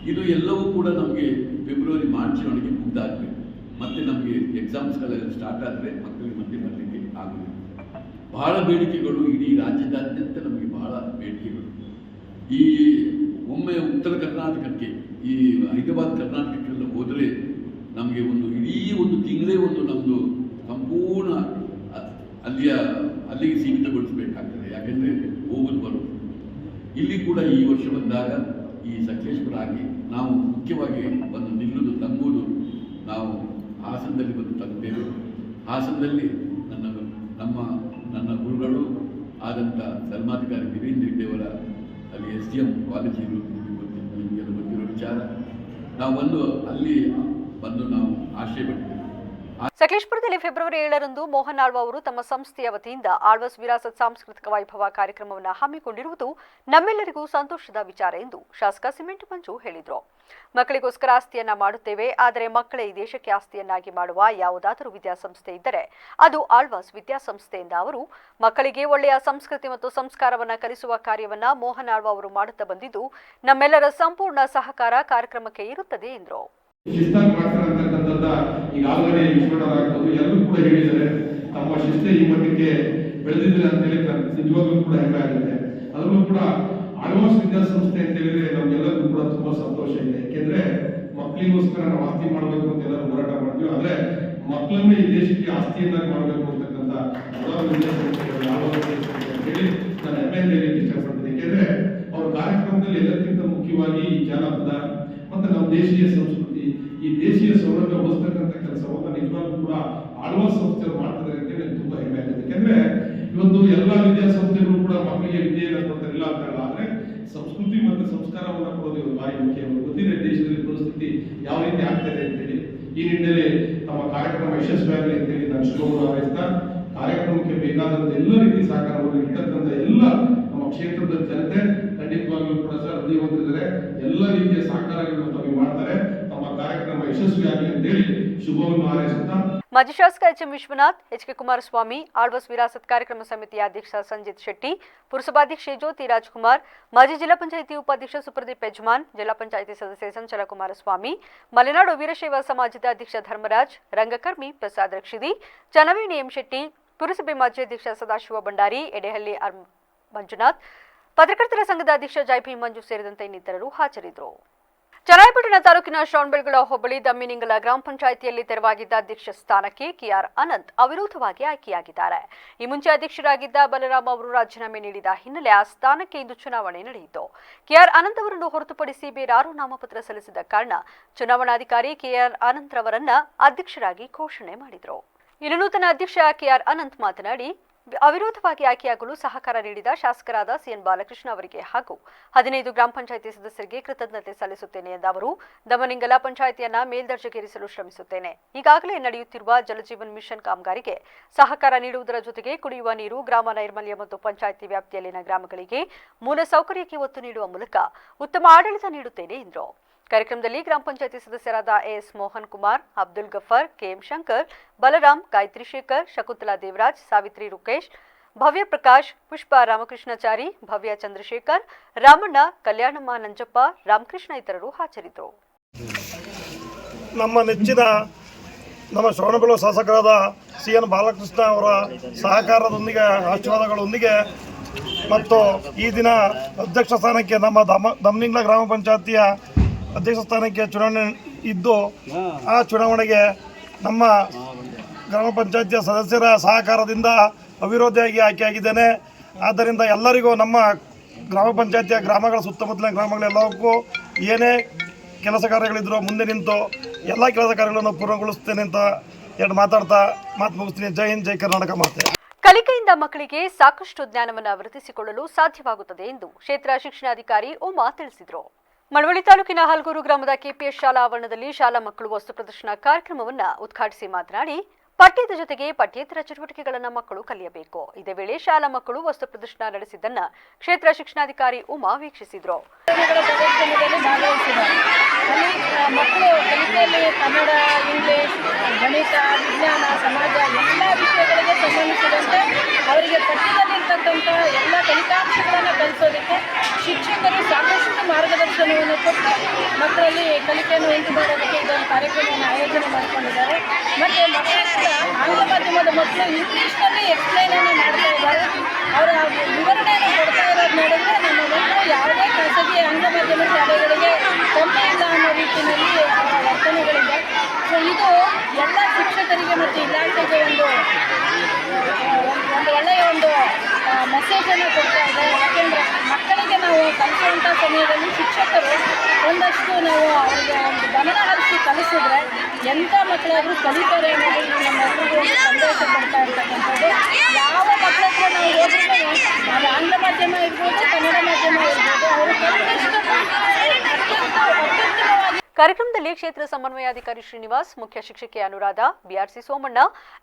ಇದು ಎಲ್ಲವೂ ಕೂಡ ನಮಗೆ ಫೆಬ್ರವರಿ ಮಾರ್ಚ್ನೊಳಗೆ ಮುಗ್ದಾಗಬೇಕು. ಮತ್ತೆ ನಮಗೆ ಎಕ್ಸಾಮ್ಸ್ಗಳೆಲ್ಲ ಸ್ಟಾರ್ಟ್ ಆದರೆ ಮಕ್ಕಳಿಗೆ ಮತ್ತೆ ಬರಲಿಕ್ಕೆ ಆಗುವುದಿಲ್ಲ. ಬಹಳ ಬೇಡಿಕೆಗಳು ಇಡೀ ರಾಜ್ಯದಾದ್ಯಂತ ನಮಗೆ ಬಹಳ ಬೇಡಿಕೆಗಳು. ಈ ಒಮ್ಮೆ ಉತ್ತರ ಕರ್ನಾಟಕಕ್ಕೆ, ಈ ಹೈದರಾಬಾದ್ ಕರ್ನಾಟಕಕ್ಕೆಲ್ಲ ಹೋದರೆ ನಮಗೆ ಇಡೀ ಒಂದು ತಿಂಗಳೇ ನಮ್ಮದು ಸಂಪೂರ್ಣ ಅಲ್ಲಿಗೆ ಸೀಮಿತಗೊಳಿಸಬೇಕಾಗ್ತದೆ. ಯಾಕೆಂದರೆ ಹೋಗೋದು ಬರೋದು. ಇಲ್ಲಿ ಕೂಡ ಈ ವರ್ಷ ಬಂದಾಗ ಈ ಸಕಲೇಶ್ಪುರ ಆಗಿ ನಾವು ಮುಖ್ಯವಾಗಿ ನಿಲ್ಲುವುದು ತಂಗುವುದು ನಾವು ಹಾಸನದಲ್ಲಿ ಬಂದು ತಂಗುತ್ತೇವೆ. ಹಾಸನದಲ್ಲಿ ನನ್ನ ಗುರುಗಳು ಆದಂಥ ಧರ್ಮಾಧಿಕಾರಿ ವೀರೇಂದ್ರ ಹೆಗ್ಡೆಯವರ ಅಲ್ಲಿ SDM ಕಾಲೇಜ್ ಇರುವುದು ನಿಮಗೆಲ್ಲ ಗೊತ್ತಿರೋ ವಿಚಾರ. ನಾವು ಅಲ್ಲಿ ನಾವು ಆಶ್ರಯ ಪಡ್ತೇವೆ. ಸಕಲೇಶಪುರದಲ್ಲಿ ಫೆಬ್ರವರಿ 7ರಂದು ಮೋಹನ್ ಆಳ್ವ ಅವರು ತಮ್ಮ ಸಂಸ್ಥೆಯ ವತಿಯಿಂದ ಆಳ್ವಾಸ್ ವಿರಾಸತ್ ಸಾಂಸ್ಕೃತಿಕ ವೈಭವ ಕಾರ್ಯಕ್ರಮವನ್ನು ಹಮ್ಮಿಕೊಂಡಿರುವುದು ನಮ್ಮೆಲ್ಲರಿಗೂ ಸಂತೋಷದ ವಿಚಾರ ಎಂದು ಶಾಸಕ ಸಿಮೆಂಟ್ ಮಂಜು ಹೇಳಿದರು. ಮಕ್ಕಳಿಗೋಸ್ಕರ ಆಸ್ತಿಯನ್ನ ಮಾಡುತ್ತೇವೆ, ಆದರೆ ಮಕ್ಕಳೇ ಈ ದೇಶಕ್ಕೆ ಆಸ್ತಿಯನ್ನಾಗಿ ಮಾಡುವ ಯಾವುದಾದರೂ ವಿದ್ಯಾಸಂಸ್ಥೆ ಇದ್ದರೆ ಅದು ಆಳ್ವಾಸ್ ವಿದ್ಯಾಸಂಸ್ಥೆ ಎಂದ ಅವರು, ಮಕ್ಕಳಿಗೆ ಒಳ್ಳೆಯ ಸಂಸ್ಕೃತಿ ಮತ್ತು ಸಂಸ್ಕಾರವನ್ನು ಕಲಿಸುವ ಕಾರ್ಯವನ್ನ ಮೋಹನ್ ಆಳ್ವ ಅವರು ಮಾಡುತ್ತಾ ಬಂದಿದ್ದು ನಮ್ಮೆಲ್ಲರ ಸಂಪೂರ್ಣ ಸಹಕಾರ ಕಾರ್ಯಕ್ರಮಕ್ಕೆ ಇರುತ್ತದೆ ಎಂದರು. ಶಿಸ್ತಾಗಿ ಮಾಡ್ತಾರೆ ಅಂತಕ್ಕಂಥದ್ದ ಈಗಾಗಲೇ ಈಶ್ವರರಾಗ್ಬೋದು ಎಲ್ಲರೂ ಕೂಡ ಹೇಳಿದ್ದಾರೆ. ತಮ್ಮ ಶಿಸ್ತೆ ಈ ಮಟ್ಟಕ್ಕೆ ಬೆಳೆದಿದ್ದಾರೆ ಅಂತ ಹೇಳಿ ನಿಜವಾಗ್ಲೂ ಕೂಡ ಹೆಮ್ಮೆ ಆಗುತ್ತೆ. ಅದರಲ್ಲೂ ಕೂಡ ಆಳ್ವಾಸ್ ವಿದ್ಯಾಸಂಸ್ಥೆ ಅಂತ ಹೇಳಿದ್ರೆ ನಮ್ಗೆಲ್ಲರಿಗೂ ಕೂಡ ತುಂಬಾ ಸಂತೋಷ ಇದೆ. ಯಾಕೆಂದ್ರೆ ಮಕ್ಕಳಿಗೋಸ್ಕರ ನಾವು ಆಸ್ತಿ ಮಾಡಬೇಕು ಅಂತ ಎಲ್ಲರೂ ಹೋರಾಟ ಮಾಡ್ತೀವಿ, ಆದ್ರೆ ಮಕ್ಕಳನ್ನೇ ಈ ದೇಶಕ್ಕೆ ಆಸ್ತಿಯನ್ನಾಗಿ ಮಾಡಬೇಕು ಅಂತಕ್ಕಂಥ ವಿದ್ಯಾಸಂಸ್ಥೆಗಳು ಆಳ್ವಾಸ್ ಅಂತ ಹೇಳಿ ನಾನು ಹೆಮ್ಮೆಯಿಂದ ಹೇಳಲಿಕ್ಕೆ ಇಷ್ಟಪಡ್ತೀನಿ. ಯಾಕೆಂದ್ರೆ ಅವ್ರ ಕಾರ್ಯಕ್ರಮದಲ್ಲಿ ಎಲ್ಲಕ್ಕಿಂತ ಮುಖ್ಯವಾಗಿ ಈ ಜಾನಪದ ಮತ್ತೆ ನಮ್ಮ ದೇಶೀಯ ಸಂಸ್ಕೃತಿ, ಈ ದೇಶೀಯ ಸೌಲಭ್ಯ ಉಳಿಸ್ತಕ್ಕಂಥ ಕೆಲಸವನ್ನು ನಿಜವಾಗ್ಲೂ ಕೂಡ ಆಳ್ವಾಸ್ ಸಂಸ್ಥೆಗಳು ಮಾಡ್ತಾರೆ ಅಂತ ಹೇಳಿ ತುಂಬಾ ಹೆಮ್ಮೆ ಆಗುತ್ತೆ. ಯಾಕಂದ್ರೆ ಇವತ್ತು ಎಲ್ಲಾ ವಿದ್ಯಾಸಂಸ್ಥೆಗಳು ಕೂಡ ಮಕ್ಕಳಿಗೆ ವಿದ್ಯೆಯನ್ನು ಕೊಡ್ತಾರಿಲ್ಲ ಅಂತ ಹೇಳ, ಆದ್ರೆ ಸಂಸ್ಕೃತಿ ಮತ್ತು ಸಂಸ್ಕಾರವನ್ನು ಕೊಡೋದು ಇವರು ಭಾರಿ ಮುಖ್ಯ. ಗೊತ್ತಿದೆ ದೇಶದಲ್ಲಿ ಪರಿಸ್ಥಿತಿ ಯಾವ ರೀತಿ ಆಗ್ತದೆ ಅಂತ ಹೇಳಿ. ಈ ನಿಟ್ಟಿನಲ್ಲಿ ತಮ್ಮ ಕಾರ್ಯಕ್ರಮ ಯಶಸ್ವಿಯಾಗಲಿ ಅಂತ ಹೇಳಿ ನಾನು ಶುಭವನ್ನು ಹಾರೈಸ್ತಾ, ಕಾರ್ಯಕ್ರಮಕ್ಕೆ ಬೇಕಾದಂತ ಎಲ್ಲ ರೀತಿ ಸಹಕಾರವನ್ನು ಇರ್ತಕ್ಕಂಥ ಎಲ್ಲ ನಮ್ಮ ಕ್ಷೇತ್ರದ ಜನತೆ ಖಂಡಿತವಾಗ್ಲೂ ಕೂಡ ಸರ್ ಹೃದಯವಂತರಿದ್ದಾರೆ, ಎಲ್ಲ ರೀತಿಯ ಸಹಕಾರಗಳನ್ನು ತಮಗೆ ಮಾಡ್ತಾರೆ. ತಮ್ಮ ಕಾರ್ಯಕ್ರಮ ಯಶಸ್ವಿಯಾಗಲಿ ಅಂತ ಹೇಳಿ ಶುಭವನ್ನು ಹಾರೈಸುತ್ತಾ ಮಾಜಿ ಶಾಸಕ HM ವಿಶ್ವನಾಥ್, HK ಕುಮಾರಸ್ವಾಮಿ, ಆಳ್ವಾಸ್ ವಿರಾಸತ್ ಕಾರ್ಯಕ್ರಮ ಸಮಿತಿಯ ಅಧ್ಯಕ್ಷ ಸಂಜಿತ್ ಶೆಟ್ಟಿ, ಪುರಸಭಾಧ್ಯಕ್ಷೆ ಜ್ಯೋತಿ ರಾಜ್ಕುಮಾರ್, ಮಾಜಿ ಜಿಲ್ಲಾ ಪಂಚಾಯಿತಿ ಉಪಾಧ್ಯಕ್ಷ ಸುಪ್ರದೀಪ್ ಯಜಮಾನ್, ಜಿಲ್ಲಾ ಪಂಚಾಯಿತಿ ಸದಸ್ಯೆ ಸಂಚಲ ಕುಮಾರಸ್ವಾಮಿ, ಮಲೆನಾಡು ವೀರಶೈವ ಸಮಾಜದ ಅಧ್ಯಕ್ಷ ಧರ್ಮರಾಜ್, ರಂಗಕರ್ಮಿ ಪ್ರಸಾದ್ ರಕ್ಷಿದಿ, ಚನವೇಣಿ ಎಂ ಶೆಟ್ಟಿ, ಪುರಸಭೆ ಮಾಜಿ ಅಧ್ಯಕ್ಷ ಸದಾಶಿವ ಭಂಡಾರಿ, ಎಡೆಹಳ್ಳಿ ಮಂಜುನಾಥ್, ಪತ್ರಕರ್ತರ ಸಂಘದ ಅಧ್ಯಕ್ಷ ಜೈಪಿ ಮಂಜು ಸೇರಿದಂತೆ ಇನ್ನಿತರರು ಹಾಜರಿದ್ದರು. ಚನ್ನರಾಯಪಟ್ಟಣ ತಾಲೂಕಿನ ಶ್ರವಣಬೆಳಗೊಳ ಹೋಬಳಿ ದಮ್ಮಿನಿಂಗಲ ಗ್ರಾಮ ಪಂಚಾಯಿತಿಯಲ್ಲಿ ತೆರವಾಗಿದ್ದ ಅಧ್ಯಕ್ಷ ಸ್ಥಾನಕ್ಕೆ KR ಅನಂತ್ ಅವಿರೋಧವಾಗಿ ಆಯ್ಕೆಯಾಗಿದ್ದಾರೆ. ಈ ಮುಂಚೆ ಅಧ್ಯಕ್ಷರಾಗಿದ್ದ ಬಲರಾಮ್ ಅವರು ರಾಜೀನಾಮೆ ನೀಡಿದ ಹಿನ್ನೆಲೆ ಆ ಸ್ಥಾನಕ್ಕೆ ಇಂದು ಚುನಾವಣೆ ನಡೆಯಿತು. KR ಅನಂತ್ ಅವರನ್ನು ಹೊರತುಪಡಿಸಿ ಬೇರಾರೂ ನಾಮಪತ್ರ ಸಲ್ಲಿಸಿದ ಕಾರಣ ಚುನಾವಣಾಧಿಕಾರಿ KR ಅನಂತ್ ರವರನ್ನ ಅಧ್ಯಕ್ಷರಾಗಿ ಘೋಷಣೆ ಮಾಡಿದರು. ಇನ್ನು ನೂತನ ಅಧ್ಯಕ್ಷ KR ಅನಂತ್ ಮಾತನಾಡಿ, ಅವಿರೋಧವಾಗಿ ಆಯ್ಕೆಯಾಗಲು ಸಹಕಾರ ನೀಡಿದ ಶಾಸಕರಾದ CN ಬಾಲಕೃಷ್ಣ ಅವರಿಗೆ ಹಾಗೂ 15 ಗ್ರಾಮ ಪಂಚಾಯಿತಿ ಸದಸ್ಯರಿಗೆ ಕೃತಜ್ಞತೆ ಸಲ್ಲಿಸುತ್ತೇನೆ ಎಂದ ಅವರು, ದಮನಿಂಗಲ ಪಂಚಾಯಿತಿಯನ್ನ ಮೇಲ್ದರ್ಜೆಗೇರಿಸಲು ಶ್ರಮಿಸುತ್ತೇನೆ. ಈಗಾಗಲೇ ನಡೆಯುತ್ತಿರುವ ಜಲಜೀವನ್ ಮಿಷನ್ ಕಾಮಗಾರಿಗೆ ಸಹಕಾರ ನೀಡುವುದರ ಜೊತೆಗೆ ಕುಡಿಯುವ ನೀರು, ಗ್ರಾಮ ನೈರ್ಮಲ್ಯ ಮತ್ತು ಪಂಚಾಯಿತಿ ವ್ಯಾಪ್ತಿಯಲ್ಲಿನ ಗ್ರಾಮಗಳಿಗೆ ಮೂಲ ಸೌಕರ್ಯಕ್ಕೆ ಒತ್ತು ನೀಡುವ ಮೂಲಕ ಉತ್ತಮ ಆಡಳಿತ ನೀಡುತ್ತೇನೆ ಎಂದರು. ಕಾರ್ಯಕ್ರಮದಲ್ಲಿ ಗ್ರಾಮ ಪಂಚಾಯಿತಿ ಸದಸ್ಯರಾದ AS ಮೋಹನ್ ಕುಮಾರ್, ಅಬ್ದುಲ್ ಗಫರ್, KM ಶಂಕರ್, ಬಲರಾಮ್, ಗಾಯತ್ರಿ ಶೇಖರ್, ಶಕುಂತಲಾ ದೇವರಾಜ್, ಸಾವಿತ್ರಿ ರುಕೇಶ್, ಭವ್ಯ ಪ್ರಕಾಶ್, ಪುಷ್ಪ ರಾಮಕೃಷ್ಣಾಚಾರಿ, ಭವ್ಯ ಚಂದ್ರಶೇಖರ್, ರಾಮಣ್ಣ, ಕಲ್ಯಾಣಮ್ಮ ನಂಜಪ್ಪ, ರಾಮಕೃಷ್ಣ ಇತರರು ಹಾಜರಿದ್ದರು. ನಮ್ಮ ನೆಚ್ಚಿನ ನಮ್ಮ ಶ್ರವಣಬೆಳಗೊಳ ಶಾಸಕರಾದ CN ಬಾಲಕೃಷ್ಣ ಅವರ ಸಹಕಾರದೊಂದಿಗೆ, ಆಶೀರ್ವಾದಗಳೊಂದಿಗೆ ಮತ್ತು ಈ ದಿನ ಅಧ್ಯಕ್ಷ ಸ್ಥಾನಕ್ಕೆ ನಮ್ಮ ದಮ್ನಿಂಗ್ಲ ಗ್ರಾಮ ಪಂಚಾಯತಿಯ ಅಧ್ಯಕ್ಷ ಸ್ಥಾನಕ್ಕೆ ಚುನಾವಣೆ ಇದ್ದು, ಆ ಚುನಾವಣೆಗೆ ನಮ್ಮ ಗ್ರಾಮ ಪಂಚಾಯತಿಯ ಸದಸ್ಯರ ಸಹಕಾರದಿಂದ ಅವಿರೋಧಿಯಾಗಿ ಆಯ್ಕೆಯಾಗಿದ್ದೇನೆ. ಆದ್ದರಿಂದ ಎಲ್ಲರಿಗೂ ನಮ್ಮ ಗ್ರಾಮ ಪಂಚಾಯತಿಯ ಗ್ರಾಮಗಳ ಸುತ್ತಮುತ್ತಲಿನ ಗ್ರಾಮಗಳೆಲ್ಲವಕ್ಕೂ ಏನೇ ಕೆಲಸ ಕಾರ್ಯಗಳಿದ್ರೂ ಮುಂದೆ ನಿಂತು ಎಲ್ಲ ಕೆಲಸ ಕಾರ್ಯಗಳನ್ನು ಪೂರ್ಣಗೊಳಿಸುತ್ತೇನೆ ಅಂತ ಮಾತಾಡ್ತಾ ಮಾತು ಮುಗಿಸ್ತೀನಿ. ಜೈ ಹಿಂದ್, ಜೈ ಕರ್ನಾಟಕ ಮಾತೆ. ಕಲಿಕೆಯಿಂದ ಮಕ್ಕಳಿಗೆ ಸಾಕಷ್ಟು ಜ್ಞಾನವನ್ನು ವೃದ್ಧಿಸಿಕೊಳ್ಳಲು ಸಾಧ್ಯವಾಗುತ್ತದೆ ಎಂದು ಕ್ಷೇತ್ರ ಶಿಕ್ಷಣಾಧಿಕಾರಿ ಉಮಾ ತಿಳಿಸಿದರು. ಮಳವಳ್ಳಿ ತಾಲೂಕಿನ ಹಲಗೂರು ಗ್ರಾಮದ KPS ಶಾಲಾ ಆವರಣದಲ್ಲಿ ಶಾಲಾ ಮಕ್ಕಳು ವಸ್ತು ಪ್ರದರ್ಶನ ಕಾರ್ಯಕ್ರಮವನ್ನು ಉದ್ಘಾಟಿಸಿ ಮಾತನಾಡಿ, ಪಠ್ಯದ ಜೊತೆಗೆ ಪಠ್ಯೇತರ ಚಟುವಟಿಕೆಗಳನ್ನು ಮಕ್ಕಳು ಕಲಿಯಬೇಕು. ಇದೇ ವೇಳೆ ಶಾಲಾ ಮಕ್ಕಳು ವಸ್ತು ಪ್ರದರ್ಶನ ನಡೆಸಿದ್ದನ್ನು ಕ್ಷೇತ್ರ ಶಿಕ್ಷಣಾಧಿಕಾರಿ ಉಮಾ ವೀಕ್ಷಿಸಿದರು. ಮಕ್ಕಳು ಕಲಿಕೆಯಲ್ಲಿ ಕನ್ನಡ, ಇಂಗ್ಲಿಷ್, ಗಣಿತ, ವಿಜ್ಞಾನ, ಸಮಾಜ ಎಲ್ಲ ವಿಷಯಗಳಿಗೆ ಸಂಬಂಧಿಸಿದಂತೆ ಅವರಿಗೆ ಪಠ್ಯದಲ್ಲಿರ್ತಕ್ಕಂಥ ಎಲ್ಲ ಫಲಿತಾಂಶಗಳನ್ನು ಕಲಿಸೋದಕ್ಕೆ ಶಿಕ್ಷಕರು ಸಾಕಷ್ಟು ಮಾರ್ಗದರ್ಶನ ಪ್ರೋತ್ಸಾಹಧನವನ್ನು ಕೊಟ್ಟು ಮಕ್ಕಳಲ್ಲಿ ಕಲಿಕೆಯನ್ನು ಉಂಟು ಮಾಡೋದಕ್ಕೆ ಇದೊಂದು ಕಾರ್ಯಕ್ರಮವನ್ನು ಆಯೋಜನೆ ಮಾಡಿಕೊಂಡಿದ್ದಾರೆ. ಮತ್ತು ಮಕ್ಕಳು ಕೂಡ ಆಂಗ್ಲ ಮಾಧ್ಯಮದ ಮಕ್ಕಳು ಇಂಗ್ಲೀಷ್ನಲ್ಲಿ ಎಕ್ಸ್ಪ್ಲೈನನ್ನು ಮಾಡ್ತಾ ಇದ್ದಾರೆ. ಅವರ ವಿವರಣೆಯನ್ನು ಕೊಡ್ತಾ ಇರೋದು ನೋಡಿದ್ರೆ ನಮ್ಮ ಮಕ್ಕಳು ಯಾವುದೇ ಖಾಸಗಿ ಆಂಗ್ಲ ಮಾಧ್ಯಮ ಶಾಲೆಗಳಿಗೆ ಕಮ್ಮಿ ಇಲ್ಲ ಅನ್ನೋ ರೀತಿಯಲ್ಲಿ ಅವರ ವರ್ತನೆಗಳಿದೆ. ಸೊ ಇದು ಎಲ್ಲ ಶಿಕ್ಷಕರಿಗೆ ಮತ್ತು ಇಲಾಖೆಗೆ ಒಂದು ಒಳ್ಳೆಯ ಒಂದು ಮೆಸೇಜನ್ನು ಕೊಡ್ತಾ ಇದೆ. ಯಾಕೆಂದರೆ ಮಕ್ಕಳಿಗೆ ನಾವು ಕಲಿಸುವಂಥ ಸಮಯದಲ್ಲಿ ಶಿಕ್ಷಕರು ಒಂದಷ್ಟು ನಾವು ಅವರಿಗೆ ಒಂದು ಗಮನ ಹರಿಸಿ ಕಲಿಸಿದ್ರೆ ಎಂಥ ಮಕ್ಕಳಾದರೂ ಕಲಿತಾರೆ ಅನ್ನೋದು ನಮ್ಮೆಲ್ಲರಿಗೂ ಒಂದು ಸಂದೇಶ ಕೊಡ್ತಾ ಇರ್ತಕ್ಕಂಥದ್ದು. ಯಾವ ಮಕ್ಕಳ ಹತ್ರ ನಾವು ಹೋದ್ರೂ ಅದು ಆಂಗ್ಲ ಮಾಧ್ಯಮ ಇರ್ಬೋದು, ಕನ್ನಡ ಮಾಧ್ಯಮ ಇರ್ಬೋದು, ಅವರು ಅತ್ಯುತ್ತಮವಾಗಿ. ಕಾರ್ಯಕ್ರಮದಲ್ಲಿ ಕ್ಷೇತ್ರ ಸಮನ್ವಯಾಧಿಕಾರಿ ಶ್ರೀನಿವಾಸ್, ಮುಖ್ಯ ಶಿಕ್ಷಕಿ ಅನುರಾಧ, ಬಿಆರ್ಸಿ ಸೋಮಣ್ಣ,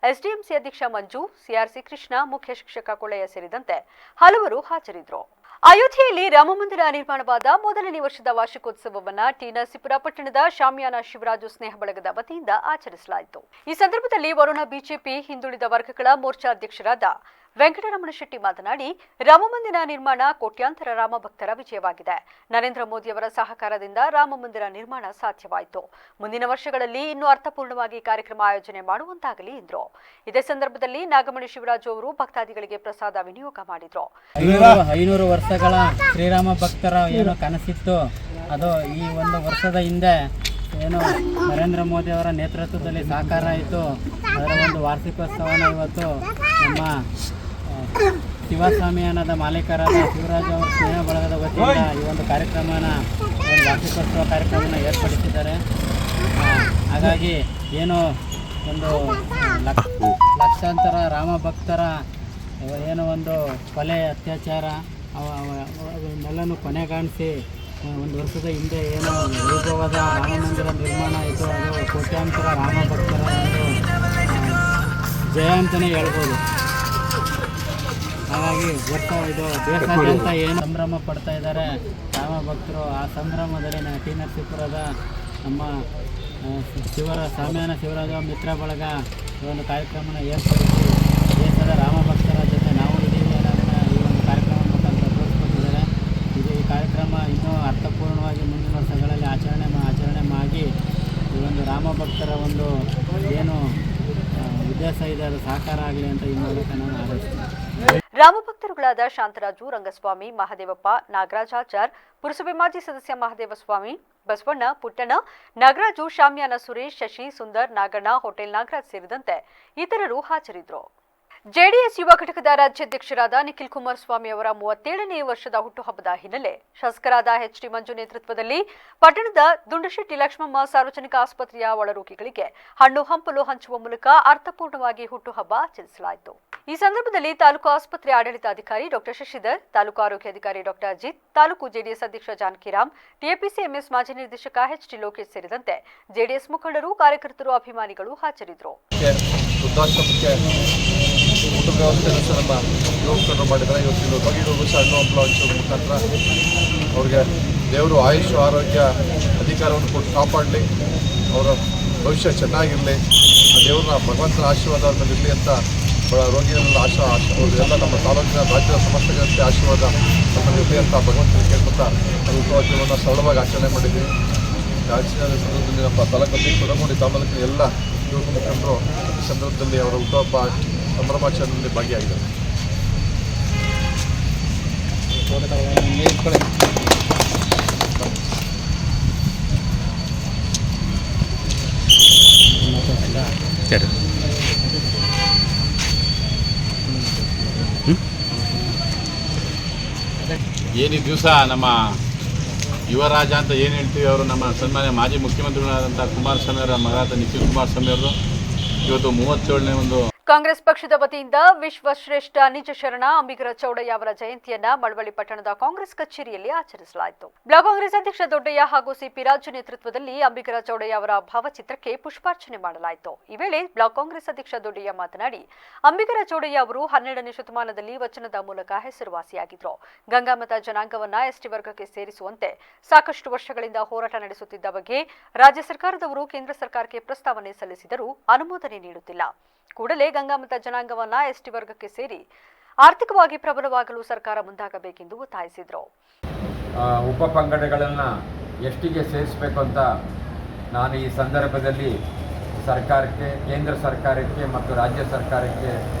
ಎಸ್ಡಿಎಂಸಿ ಅಧ್ಯಕ್ಷ ಮಂಜು, ಸಿಆರ್ಸಿ ಕೃಷ್ಣ, ಮುಖ್ಯ ಶಿಕ್ಷಕ ಕೊಳೆಯ ಸೇರಿದಂತೆ ಹಲವರು ಹಾಜರಿದ್ದರು. ಅಯೋಧ್ಯೆಯಲ್ಲಿ ರಾಮಮಂದಿರ ನಿರ್ಮಾಣವಾದ ಮೊದಲನೇ ವರ್ಷದ ವಾರ್ಷಿಕೋತ್ಸವವನ್ನು ಟಿ ನರಸೀಪುರ ಪಟ್ಟಣದ ಶಾಮಿಯಾನ ಶಿವರಾಜು ಸ್ನೇಹ ಬಳಗದ ವತಿಯಿಂದ ಆಚರಿಸಲಾಯಿತು. ಈ ಸಂದರ್ಭದಲ್ಲಿ ವರುಣ ಬಿಜೆಪಿ ಹಿಂದುಳಿದ ವರ್ಗಗಳ ಮೋರ್ಚಾ ಅಧ್ಯಕ್ಷರಾದ ವೆಂಕಟರಮಣ ಶೆಟ್ಟಿ ಮಾತನಾಡಿ, ರಾಮಮಂದಿರ ನಿರ್ಮಾಣ ಕೋಟ್ಯಾಂತರ ರಾಮಭಕ್ತರ ವಿಜಯವಾಗಿದೆ. ನರೇಂದ್ರ ಮೋದಿಯವರ ಸಹಕಾರದಿಂದ ರಾಮಮಂದಿರ ನಿರ್ಮಾಣ ಸಾಧ್ಯವಾಯಿತು. ಮುಂದಿನ ವರ್ಷಗಳಲ್ಲಿ ಇನ್ನೂ ಅರ್ಥಪೂರ್ಣವಾಗಿ ಕಾರ್ಯಕ್ರಮ ಆಯೋಜನೆ ಮಾಡುವಂತಾಗಲಿ ಎಂದರು. ಇದೇ ಸಂದರ್ಭದಲ್ಲಿ ನಾಗಮಣಿ ಶಿವರಾಜು ಅವರು ಭಕ್ತಾದಿಗಳಿಗೆ ಪ್ರಸಾದ ವಿನಿಯೋಗ ಮಾಡಿದರು. 500 ವರ್ಷಗಳ ಶ್ರೀರಾಮ ಭಕ್ತರ ಏನು ಕನಸಿತ್ತು ಅದು ಈ ಒಂದು ವರ್ಷದ ಹಿಂದೆ ಏನು ನರೇಂದ್ರ ಮೋದಿ ಅವರ ನೇತೃತ್ವದಲ್ಲಿ ಸಾಕಾರ ಆಯಿತು. ಅದರ ಒಂದು ವಾರ್ಷಿಕೋತ್ಸವನ ಇವತ್ತು ನಮ್ಮ ಶಿವಸ್ವಾಮಿಯಾನದ ಮಾಲೀಕರಾದ ಶಿವರಾಜ್ ಅವರ ಸ್ನೇಹ ಬಳಗದ ವತಿಯಿಂದ ಈ ಒಂದು ಕಾರ್ಯಕ್ರಮನ ವಾರ್ಷಿಕೋತ್ಸವ ಕಾರ್ಯಕ್ರಮನ ಏರ್ಪಡಿಸಿದ್ದಾರೆ. ಹಾಗಾಗಿ ಏನು ಒಂದು ಲಕ್ಷಾಂತರ ರಾಮ ಭಕ್ತರ ಏನೋ ಒಂದು ಕೊಲೆ ಅತ್ಯಾಚಾರ ಅವನ್ನೆಲ್ಲನೂ ಕೊನೆಗಾಣಿಸಿ ಒಂದು ವರ್ಷದ ಹಿಂದೆ ಏನು ವೈಭವದ ರಾಮ ಮಂದಿರ ನಿರ್ಮಾಣ ಆಯಿತು. ಅದು ಕೋಟ್ಯಾಂತರ ರಾಮ ಭಕ್ತರ ಒಂದು ಜಯ ಅಂತಲೇ ಹೇಳ್ಬೋದು. ಹಾಗಾಗಿ ವರ್ಷ ಇದು ದೇಶಾದ್ಯಂತ ಏನು ಸಂಭ್ರಮ ಪಡ್ತಾ ಇದ್ದಾರೆ ರಾಮ ಭಕ್ತರು. ಆ ಸಂಭ್ರಮದಲ್ಲಿ ಟಿ ನರಸೀಪುರದ ನಮ್ಮ ಶಾಮಿಯಾನ ಶಿವರಾಜ ಮಿತ್ರ ಬಳಗ ಒಂದು ಕಾರ್ಯಕ್ರಮನ ಏರ್ಪಡಿಸಿ ದೇಶದ ರಾಮ ಭಕ್ತರ ಜೊತೆ ನಾವು ಇದ್ದೀವಿ ಅನ್ನೋದನ್ನು ಈ ಒಂದು ಕಾರ್ಯಕ್ರಮ ಮುಖಾಂತರ ತೋರಿಸ್ಕೊಟ್ಟಿದ್ದಾರೆ. ಈ ಕಾರ್ಯಕ್ರಮ ಇನ್ನೂ ಅರ್ಥಪೂರ್ಣವಾಗಿ ಮುಂದಿನ ವರ್ಷಗಳಲ್ಲಿ ಆಚರಣೆ ಮಾಡಿ ಈ ಒಂದು ರಾಮ ಭಕ್ತರ ಒಂದು ಏನು ಉದ್ದೇಶ ಇದೆ ಅದು ಸಾಕಾರ ಆಗಲಿ ಅಂತ ಈ ಮೂಲಕ ನಾನು ಹಾರೈಸ್ತೀನಿ. ರಾಮಭಕ್ತರುಗಳಾದ ಶಾಂತರಾಜು, ರಂಗಸ್ವಾಮಿ, ಮಹದೇವಪ್ಪ, ನಾಗರಾಜಾಚಾರ್, ಪುರಸಭೆ ಮಾಜಿ ಸದಸ್ಯ ಮಹದೇವಸ್ವಾಮಿ, ಬಸವಣ್ಣ, ಪುಟ್ಟಣ್ಣ, ನಾಗರಾಜು, ಶಾಮಿಯಾನ ಸುರೇಶ್, ಶಶಿ, ಸುಂದರ್, ನಾಗಣ್ಣ, ಹೋಟೆಲ್ ನಾಗರಾಜ್ ಸೇರಿದಂತೆ ಇತರರು ಹಾಜರಿದ್ದರು. ಜೆಡಿಎಸ್ ಯುವ ಘಟಕದ ರಾಜ್ಯಾಧ್ಯಕ್ಷರಾದ ನಿಖಿಲ್ ಕುಮಾರಸ್ವಾಮಿ ಅವರ 37ನೇ ವರ್ಷದ ಹುಟ್ಟುಹಬ್ಬದ ಹಿನ್ನೆಲೆ ಶಾಸಕರಾದ ಎಚ್ಡಿ ಮಂಜು ನೇತೃತ್ವದಲ್ಲಿ ಪಟ್ಟಣದ ದುಂಡಶೆಟ್ಟಿ ಲಕ್ಷ್ಮಮ್ಮ ಸಾರ್ವಜನಿಕ ಆಸ್ಪತ್ರೆಯ ಒಳರೋಗಿಗಳಿಗೆ ಹಣ್ಣು ಹಂಪಲು ಹಂಚುವ ಮೂಲಕ ಅರ್ಥಪೂರ್ಣವಾಗಿ ಹುಟ್ಟುಹಬ್ಬ ಆಚರಿಸಲಾಯಿತು. ಈ ಸಂದರ್ಭದಲ್ಲಿ ತಾಲೂಕು ಆಸ್ಪತ್ರೆ ಆಡಳಿತಾಧಿಕಾರಿ ಡಾಕ್ಟರ್ ಶಶಿಧರ್, ತಾಲೂಕು ಆರೋಗ್ಯಾಧಿಕಾರಿ ಡಾಕ್ಟರ್ ಅಜಿತ್, ತಾಲೂಕು ಜೆಡಿಎಸ್ ಅಧ್ಯಕ್ಷ ಜಾನಕಿರಾಮ್, ಟಿಎಪಿಸಿಎಂಎಸ್ ಮಾಜಿ ನಿರ್ದೇಶಕ ಎಚ್ಡಿ ಲೋಕೇಶ್ ಸೇರಿದಂತೆ ಜೆಡಿಎಸ್ ಮುಖಂಡರು, ಕಾರ್ಯಕರ್ತರು, ಅಭಿಮಾನಿಗಳು ಹಾಜರಿದ್ದರು. ಊಟದ ವ್ಯವಸ್ಥೆಯನ್ನು ಸಹ ನಮ್ಮ ಯುವಕರು ಮಾಡಿದ್ದಾರೆ. ಇವತ್ತಿನ ಬಗೆಗಳು ಸಹ ಹಣ್ಣು ಹಂಪಲು ಹಂಚುವ ಮುಖಾಂತರ ಅವ್ರಿಗೆ ದೇವರು ಆಯುಷ್ ಆರೋಗ್ಯ ಅಧಿಕಾರವನ್ನು ಕೊಟ್ಟು ಕಾಪಾಡಲಿ, ಅವರ ಭವಿಷ್ಯ ಚೆನ್ನಾಗಿರಲಿ, ಆ ದೇವ್ರನ್ನ ಭಗವಂತನ ಆಶೀರ್ವಾದ ಅವ್ರ ಮೇಲೆ ಇರಲಿ ಅಂತ ರೋಗಿಗಳೆಲ್ಲ ಎಲ್ಲ ನಮ್ಮ ತಾಲೂಕಿನ ರಾಜ್ಯದ ಸಮಸ್ತ ಜನತೆ ಆಶೀರ್ವಾದ ನಮ್ಮಲ್ಲಿ ಇರಲಿ ಅಂತ ಭಗವಂತನ ಕೇಳ್ಕೊತಾ ಹುಟ್ಟುಹಬ್ಬವನ್ನು ಸರಳವಾಗಿ ಆಚರಣೆ ಮಾಡಿದ್ದೀವಿ. ಆಚರಣೆ ಸಂದರ್ಭದಲ್ಲಿ ನಮ್ಮ ತಾಲೂಕು ಅಧ್ಯಕ್ಷರು ತಾಲೂಕಿನ ಎಲ್ಲ ಯುವಕ ಮುಖಂಡರು ಈ ಸಂದರ್ಭದಲ್ಲಿ ಅವರ ಹುಟ್ಟುಹಬ್ಬ ಸಂಭ್ರಮಾಚರಣೆಯಲ್ಲಿ ಭಾಗಿಯಾಗಿದ್ದಾರೆ. ಏನಿ ದಿವಸ ನಮ್ಮ ಯುವರಾಜ ಅಂತ ಏನು ಹೇಳ್ತೀವಿ, ಅವರು ನಮ್ಮ ಸನ್ಮಾನ್ಯ ಮಾಜಿ ಮುಖ್ಯಮಂತ್ರಿಗಳಾದಂಥ ಕುಮಾರಸ್ವಾಮಿ ಅವರ ಮಗನಾದ ನಿಖಿಲ್ ಕುಮಾರಸ್ವಾಮಿ ಅವರು ಇವತ್ತು 37ನೇ ಒಂದು ಕಾಂಗ್ರೆಸ್ ಪಕ್ಷದ ವತಿಯಿಂದ ವಿಶ್ವಶ್ರೇಷ್ಠ ನಿಜ ಶರಣ ಅಂಬಿಗರ ಚೌಡಯ್ಯ ಅವರ ಜಯಂತಿಯನ್ನ ಮಳವಳ್ಳಿ ಪಟ್ಟಣದ ಕಾಂಗ್ರೆಸ್ ಕಚೇರಿಯಲ್ಲಿ ಆಚರಿಸಲಾಯಿತು. ಬ್ಲಾಕ್ ಕಾಂಗ್ರೆಸ್ ಅಧ್ಯಕ್ಷ ದೊಡ್ಡಯ್ಯ ಹಾಗೂ ಸಿಪಿ ರಾಜು ನೇತೃತ್ವದಲ್ಲಿ ಅಂಬಿಗರ ಚೌಡಯ್ಯ ಅವರ ಭಾವಚಿತ್ರಕ್ಕೆ ಪುಷ್ಪಾರ್ಚನೆ ಮಾಡಲಾಯಿತು. ಈ ವೇಳೆ ಬ್ಲಾಕ್ ಕಾಂಗ್ರೆಸ್ ಅಧ್ಯಕ್ಷ ದೊಡ್ಡಯ್ಯ ಮಾತನಾಡಿ, ಅಂಬಿಗರ ಚೌಡಯ್ಯ ಅವರು 12ನೇ ಶತಮಾನದಲ್ಲಿ ವಚನದ ಮೂಲಕ ಹೆಸರುವಾಸಿಯಾಗಿದ್ರು. ಗಂಗಾಮತ ಜನಾಂಗವನ್ನ ಎಸ್ಟಿ ವರ್ಗಕ್ಕೆ ಸೇರಿಸುವಂತೆ ಸಾಕಷ್ಟು ವರ್ಷಗಳಿಂದ ಹೋರಾಟ ನಡೆಸುತ್ತಿದ್ದ ಬಗ್ಗೆ ರಾಜ್ಯ ಸರ್ಕಾರದವರು ಕೇಂದ್ರ ಸರ್ಕಾರಕ್ಕೆ ಪ್ರಸ್ತಾವನೆ ಸಲ್ಲಿಸಿದರೂ ಅನುಮೋದನೆ ನೀಡುತ್ತಿಲ್ಲ. ಕೂಡಲೇ ಗಂಗಾಮತ ಜನಾಂಗವನ್ನ ಎಸ್ಟಿ ವರ್ಗಕ್ಕೆ ಸೇರಿ ಆರ್ಥಿಕವಾಗಿ ಪ್ರಬಲವಾಗಲು ಸರ್ಕಾರ ಮುಂದಾಗಬೇಕೆಂದು ಒತ್ತಾಯಿಸಿದರು. ಉಪಪಂಗಡಗಳನ್ನು ಎಷ್ಟಿಗೆ ಸೇರಿಸಬೇಕು ಅಂತ ನಾನು ಈ ಸಂದರ್ಭದಲ್ಲಿ ಸರ್ಕಾರಕ್ಕೆ, ಕೇಂದ್ರ ಸರ್ಕಾರಕ್ಕೆ ಮತ್ತು ರಾಜ್ಯ ಸರ್ಕಾರಕ್ಕೆ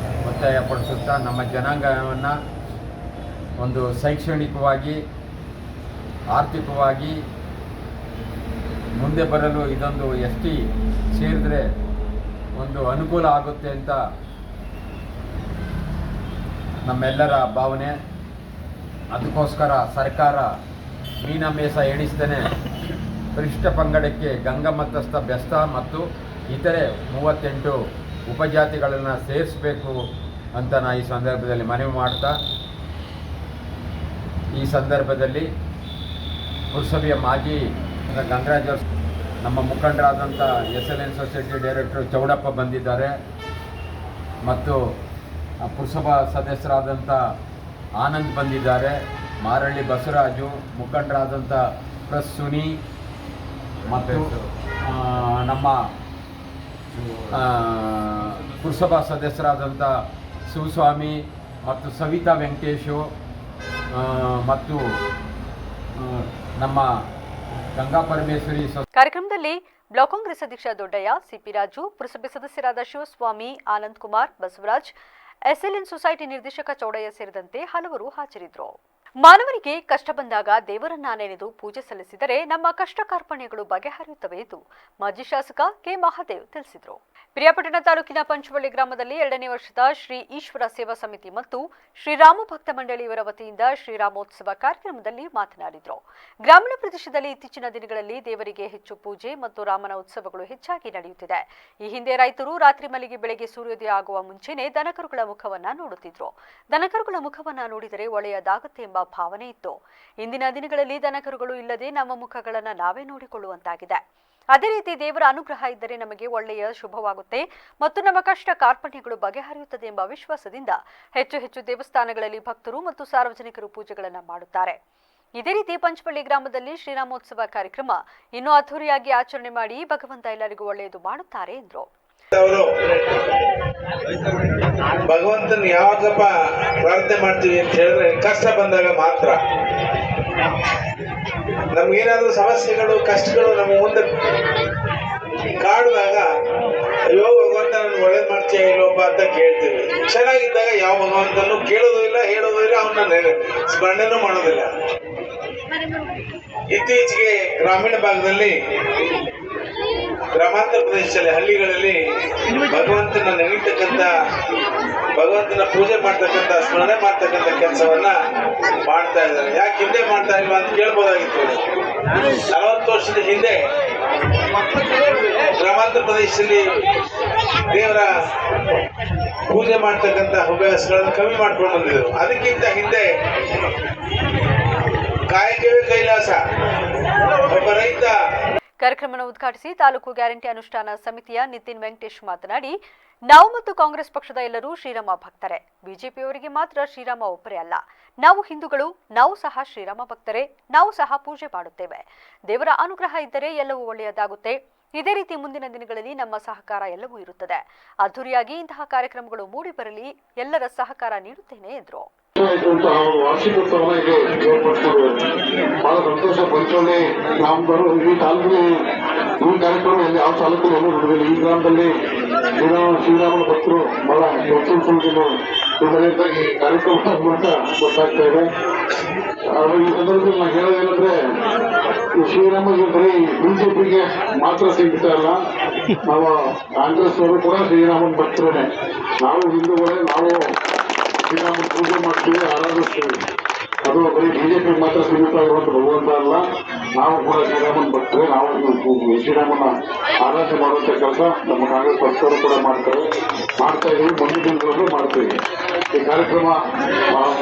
ಒತ್ತಾಯಪಡಿಸುತ್ತಾ ನಮ್ಮ ಜನಾಂಗವನ್ನು ಒಂದು ಶೈಕ್ಷಣಿಕವಾಗಿ, ಆರ್ಥಿಕವಾಗಿ ಮುಂದೆ ಬರಲು ಇದೊಂದು ಎಸ್ ಟಿ ಸೇರಿದ್ರೆ ಒಂದು ಅನುಕೂಲ ಆಗುತ್ತೆ ಅಂತ ನಮ್ಮೆಲ್ಲರ ಭಾವನೆ. ಅದಕ್ಕೋಸ್ಕರ ಸರ್ಕಾರ ಮೀನಮೇಷ ಎಣಿಸ್ದೇ ಪರಿಶಿಷ್ಟ ಪಂಗಡಕ್ಕೆ ಗಂಗಮತಸ್ಥ, ಬೆಸ್ತ ಮತ್ತು ಇತರೆ 38 ಉಪಜಾತಿಗಳನ್ನು ಸೇರಿಸಬೇಕು ಅಂತ ನಾನು ಈ ಸಂದರ್ಭದಲ್ಲಿ ಮನವಿ ಮಾಡ್ತಾ, ಈ ಸಂದರ್ಭದಲ್ಲಿ ಪುರಸಭೆಯ ಮಾಜಿ ಗಂಗರಾಜ್ ಅವರು, ನಮ್ಮ ಮುಖಂಡರಾದಂಥ SLN ಸೊಸೈಟಿ ಡೈರೆಕ್ಟರ್ ಚೌಡಪ್ಪ ಬಂದಿದ್ದಾರೆ ಮತ್ತು ಪುರಸಭಾ ಸದಸ್ಯರಾದಂಥ ಆನಂದ್ ಬಂದಿದ್ದಾರೆ, ಮಾರಳ್ಳಿ ಬಸವರಾಜು, ಮುಖಂಡರಾದಂಥ ಪ್ಲಸ್ ಸುನಿ ಮತ್ತು ನಮ್ಮ ಪುರಸಭಾ ಸದಸ್ಯರಾದಂಥ ಶಿವಸ್ವಾಮಿ ಮತ್ತು ಸವಿತಾ ವೆಂಕಟೇಶು ಮತ್ತು ನಮ್ಮ ಗಂಗಾ ಪರಮೇಶ್ವರಿ. ಕಾರ್ಯಕ್ರಮದಲ್ಲಿ ಬ್ಲಾಕ್ ಕಾಂಗ್ರೆಸ್ ಅಧ್ಯಕ್ಷ ದೊಡ್ಡಯ್ಯ, ಸಿಪಿ ರಾಜು, ಪುರಸಭೆ ಸದಸ್ಯರಾದ ಶಿವಸ್ವಾಮಿ, ಆನಂದ್ ಕುಮಾರ್, ಬಸವರಾಜ್, SLN ಸೊಸೈಟಿ ನಿರ್ದೇಶಕ ಚೌಡಯ್ಯ ಸೇರಿದಂತೆ ಹಲವರು ಹಾಜರಿದ್ದರು. ಮಾನವನಿಗೆ ಕಷ್ಟ ಬಂದಾಗ ದೇವರನ್ನ ನೆನೆದು ಪೂಜೆ ಸಲ್ಲಿಸಿದರೆ ನಮ್ಮ ಕಷ್ಟ ಕಾರ್ಪಣ್ಯಗಳು ಬಗೆಹರಿಯುತ್ತವೆ ಎಂದು ಮಾಜಿ ಶಾಸಕ ಕೆ ಮಹಾದೇವ್ ತಿಳಿಸಿದರು. ಪಿರಿಯಾಪಟ್ಟಣ ತಾಲೂಕಿನ ಪಂಚವಳ್ಳಿ ಗ್ರಾಮದಲ್ಲಿ 2ನೇ ವರ್ಷದ ಶ್ರೀ ಈಶ್ವರ ಸೇವಾ ಸಮಿತಿ ಮತ್ತು ಶ್ರೀರಾಮ ಭಕ್ತ ಮಂಡಳಿಯವರ ವತಿಯಿಂದ ಶ್ರೀರಾಮೋತ್ಸವ ಕಾರ್ಯಕ್ರಮದಲ್ಲಿ ಮಾತನಾಡಿದರು. ಗ್ರಾಮೀಣ ಪ್ರದೇಶದಲ್ಲಿ ಇತ್ತೀಚಿನ ದಿನಗಳಲ್ಲಿ ದೇವರಿಗೆ ಹೆಚ್ಚು ಪೂಜೆ ಮತ್ತು ರಾಮನ ಉತ್ಸವಗಳು ಹೆಚ್ಚಾಗಿ ನಡೆಯುತ್ತಿದೆ. ಈ ಹಿಂದೆ ರೈತರು ರಾತ್ರಿ ಮಲಗಿ ಬೆಳಗ್ಗೆ ಸೂರ್ಯೋದಯ ಆಗುವ ಮುಂಚೆನೆ ದನಕರುಗಳ ಮುಖವನ್ನ ನೋಡುತ್ತಿದ್ರು. ದನಕರುಗಳ ಮುಖವನ್ನ ನೋಡಿದರೆ ಒಳ್ಳೆಯದಾಗುತ್ತೆ ಎಂಬ ಭಾವನೆ ಇತ್ತು. ಇಂದಿನ ದಿನಗಳಲ್ಲಿ ದನಕರುಗಳು ಇಲ್ಲದೆ ನಮ್ಮ ಮುಖಗಳನ್ನು ನಾವೇ ನೋಡಿಕೊಳ್ಳುವಂತಾಗಿದೆ. ಅದೇ ರೀತಿ ದೇವರ ಅನುಗ್ರಹ ಇದ್ದರೆ ನಮಗೆ ಒಳ್ಳೆಯ ಶುಭವಾಗುತ್ತೆ ಮತ್ತು ನಮ್ಮ ಕಷ್ಟ ಕಾರ್ಪಣ್ಯಗಳು ಬಗೆಹರಿಯುತ್ತದೆ ಎಂಬ ವಿಶ್ವಾಸದಿಂದ ಹೆಚ್ಚು ದೇವಸ್ಥಾನಗಳಲ್ಲಿ ಭಕ್ತರು ಮತ್ತು ಸಾರ್ವಜನಿಕರು ಪೂಜೆಗಳನ್ನು ಮಾಡುತ್ತಾರೆ. ಇದೇ ರೀತಿ ಪಂಚವಳ್ಳಿ ಗ್ರಾಮದಲ್ಲಿ ಶ್ರೀರಾಮೋತ್ಸವ ಕಾರ್ಯಕ್ರಮ ಇನ್ನೂ ಅದ್ಧೂರಿಯಾಗಿ ಆಚರಣೆ ಮಾಡಿ ಭಗವಂತ ಎಲ್ಲರಿಗೂ ಒಳ್ಳೆಯದು ಮಾಡುತ್ತಾರೆ ಎಂದರು. ಭಗವಂತನ ಯಾವಾಗಪ್ಪ ಪ್ರಾರ್ಥನೆ ಮಾಡ್ತೀವಿ ಅಂತ ಹೇಳಿದ್ರೆ ಕಷ್ಟ ಬಂದಾಗ ಮಾತ್ರ. ನಮ್ಗೇನಾದ್ರೂ ಸಮಸ್ಯೆಗಳು, ಕಷ್ಟಗಳು ನಮ್ಮ ಮುಂದೆ ಕಾಡುವಾಗ ಅಯ್ಯೋ ಭಗವಂತ ನಾನು ಒಳ್ಳೇದು ಮಾಡ್ತೀಯ ಇಲ್ಲೋಪ್ಪ ಅಂತ ಕೇಳ್ತೀವಿ. ಚೆನ್ನಾಗಿದ್ದಾಗ ಯಾವ ಭಗವಂತನು ಕೇಳೋದು ಇಲ್ಲ, ಹೇಳೋದು ಇಲ್ಲ, ಅವನ್ನ ಸ್ಮರಣೆನೂ ಮಾಡೋದಿಲ್ಲ. ಇತ್ತೀಚೆಗೆ ಗ್ರಾಮೀಣ ಭಾಗದಲ್ಲಿ, ಗ್ರಾಮಾಂತರ ಪ್ರದೇಶದಲ್ಲಿ, ಹಳ್ಳಿಗಳಲ್ಲಿ ಭಗವಂತನ ನೆನೀತಕ್ಕಂಥ, ಭಗವಂತನ ಪೂಜೆ ಮಾಡ್ತಕ್ಕಂಥ, ಸ್ಮರಣೆ ಮಾಡ್ತಕ್ಕಂಥ ಕೆಲಸವನ್ನ ಮಾಡ್ತಾ ಇದ್ದಾರೆ. ಯಾಕೆ ಹಿಂದೆ ಮಾಡ್ತಾ ಇಲ್ವಾ ಅಂತ ಕೇಳ್ಬೋದಾಗಿತ್ತು. 40 ವರ್ಷದ ಹಿಂದೆ ಗ್ರಾಮಾಂತರ ಪ್ರದೇಶದಲ್ಲಿ ದೇವರ ಪೂಜೆ ಮಾಡ್ತಕ್ಕಂಥ ಹವ್ಯಾಸಗಳನ್ನು ಕಮ್ಮಿ ಮಾಡ್ಕೊಂಡು ಬಂದಿದ್ರು. ಅದಕ್ಕಿಂತ ಹಿಂದೆ ಕಾಯಕವೇ ಕೈಲಾಸ. ಒಬ್ಬ ರೈತ ಕಾರ್ಯಕ್ರಮ ಉದ್ಘಾಟಿಸಿ ತಾಲೂಕು ಗ್ಯಾರಂಟಿ ಅನುಷ್ಠಾನ ಸಮಿತಿಯ ನಿತಿನ್ ವೆಂಕಟೇಶ್ ಮಾತನಾಡಿ, ನಾವು ಮತ್ತು ಕಾಂಗ್ರೆಸ್ ಪಕ್ಷದ ಎಲ್ಲರೂ ಶ್ರೀರಾಮ ಭಕ್ತರೇ. ಬಿಜೆಪಿಯವರಿಗೆ ಮಾತ್ರ ಶ್ರೀರಾಮ ಒಬ್ಬರೇ ಅಲ್ಲ, ನಾವು ಹಿಂದೂಗಳು, ನಾವು ಸಹ ಶ್ರೀರಾಮ ಭಕ್ತರೇ, ನಾವು ಸಹ ಪೂಜೆ ಮಾಡುತ್ತೇವೆ. ದೇವರ ಅನುಗ್ರಹ ಇದ್ದರೆ ಎಲ್ಲವೂ ಒಳ್ಳೆಯದಾಗುತ್ತೆ. ಇದೇ ರೀತಿ ಮುಂದಿನ ದಿನಗಳಲ್ಲಿ ನಮ್ಮ ಸಹಕಾರ ಎಲ್ಲವೂ ಇರುತ್ತದೆ. ಅದ್ದೂರಿಯಾಗಿ ಇಂತಹ ಕಾರ್ಯಕ್ರಮಗಳು ಮೂಡಿ ಬರಲಿ, ಎಲ್ಲರ ಸಹಕಾರ ನೀಡುತ್ತೇನೆ ಎಂದರು. ವಾರ್ಷಿಕೋತ್ಸವ ಇಲ್ಲಿ ಏರ್ಪಡಿಸ್ಕೊಂಡು ಬಹಳ ಸಂತೋಷ. ಪಂಚವಳ್ಳಿ ಗ್ರಾಮದವರು ಈ ತಾಲೂಕಿನ ಈ ಕಾರ್ಯಕ್ರಮ ಯಾವ ತಾಲೂಕಿನ ಎಲ್ಲೂ ನಡೆದಿಲ್ಲ. ಈ ಗ್ರಾಮದಲ್ಲಿ ಶ್ರೀರಾಮನ ಭಕ್ತರು ಬಹಳ ಹೆಚ್ಚಿನ ಸಂಖ್ಯೆಯಲ್ಲಿ ಈ ಕಾರ್ಯಕ್ರಮ ಮೂಲಕ ಗೊತ್ತಾಗ್ತಾ ಇದೆ. ಈ ಸಂದರ್ಭದಲ್ಲಿ ನಾನು ಹೇಳೋದೇನಂದ್ರೆ, ಈ ಶ್ರೀರಾಮಗೆ ಬರೀ ಬಿಜೆಪಿಗೆ ಮಾತ್ರ ಸೀಮಿತ ಅಲ್ಲ, ನಾವು ಕಾಂಗ್ರೆಸ್ ಅವರು ಕೂಡ ಶ್ರೀರಾಮನ ಭಕ್ತರೇ. ನಾವು ಹಿಂದೂಗಳೇ, ನಾವು ಶ್ರೀರಾಮನ ಪೂಜೆ ಮಾಡ್ತೀವಿ, ಆರಾಧಿಸ್ತೀವಿ. ಅದು ಬರೀ ಬಿಜೆಪಿ ಮಾತ್ರ ಸೀಮಿತ ಆಗಿರುವಂತ ಭಗವಂತ ಅಲ್ಲ, ನಾವು ಕೂಡ ಶ್ರೀರಾಮನ ಭಕ್ತರೇ. ನಾವು ಶ್ರೀರಾಮನ ಆರಾಧನೆ ಮಾಡುವಂತ ಕೆಲಸ ನಮ್ಮ ಕಾಂಗ್ರೆಸ್ ಪಕ್ಷವರು ಕೂಡ ಮಾಡ್ತಾ ಇದೀವಿ, ಮುಂದಿನ ದಿನಗಳಲ್ಲೂ ಮಾಡ್ತೀವಿ. ಈ ಕಾರ್ಯಕ್ರಮ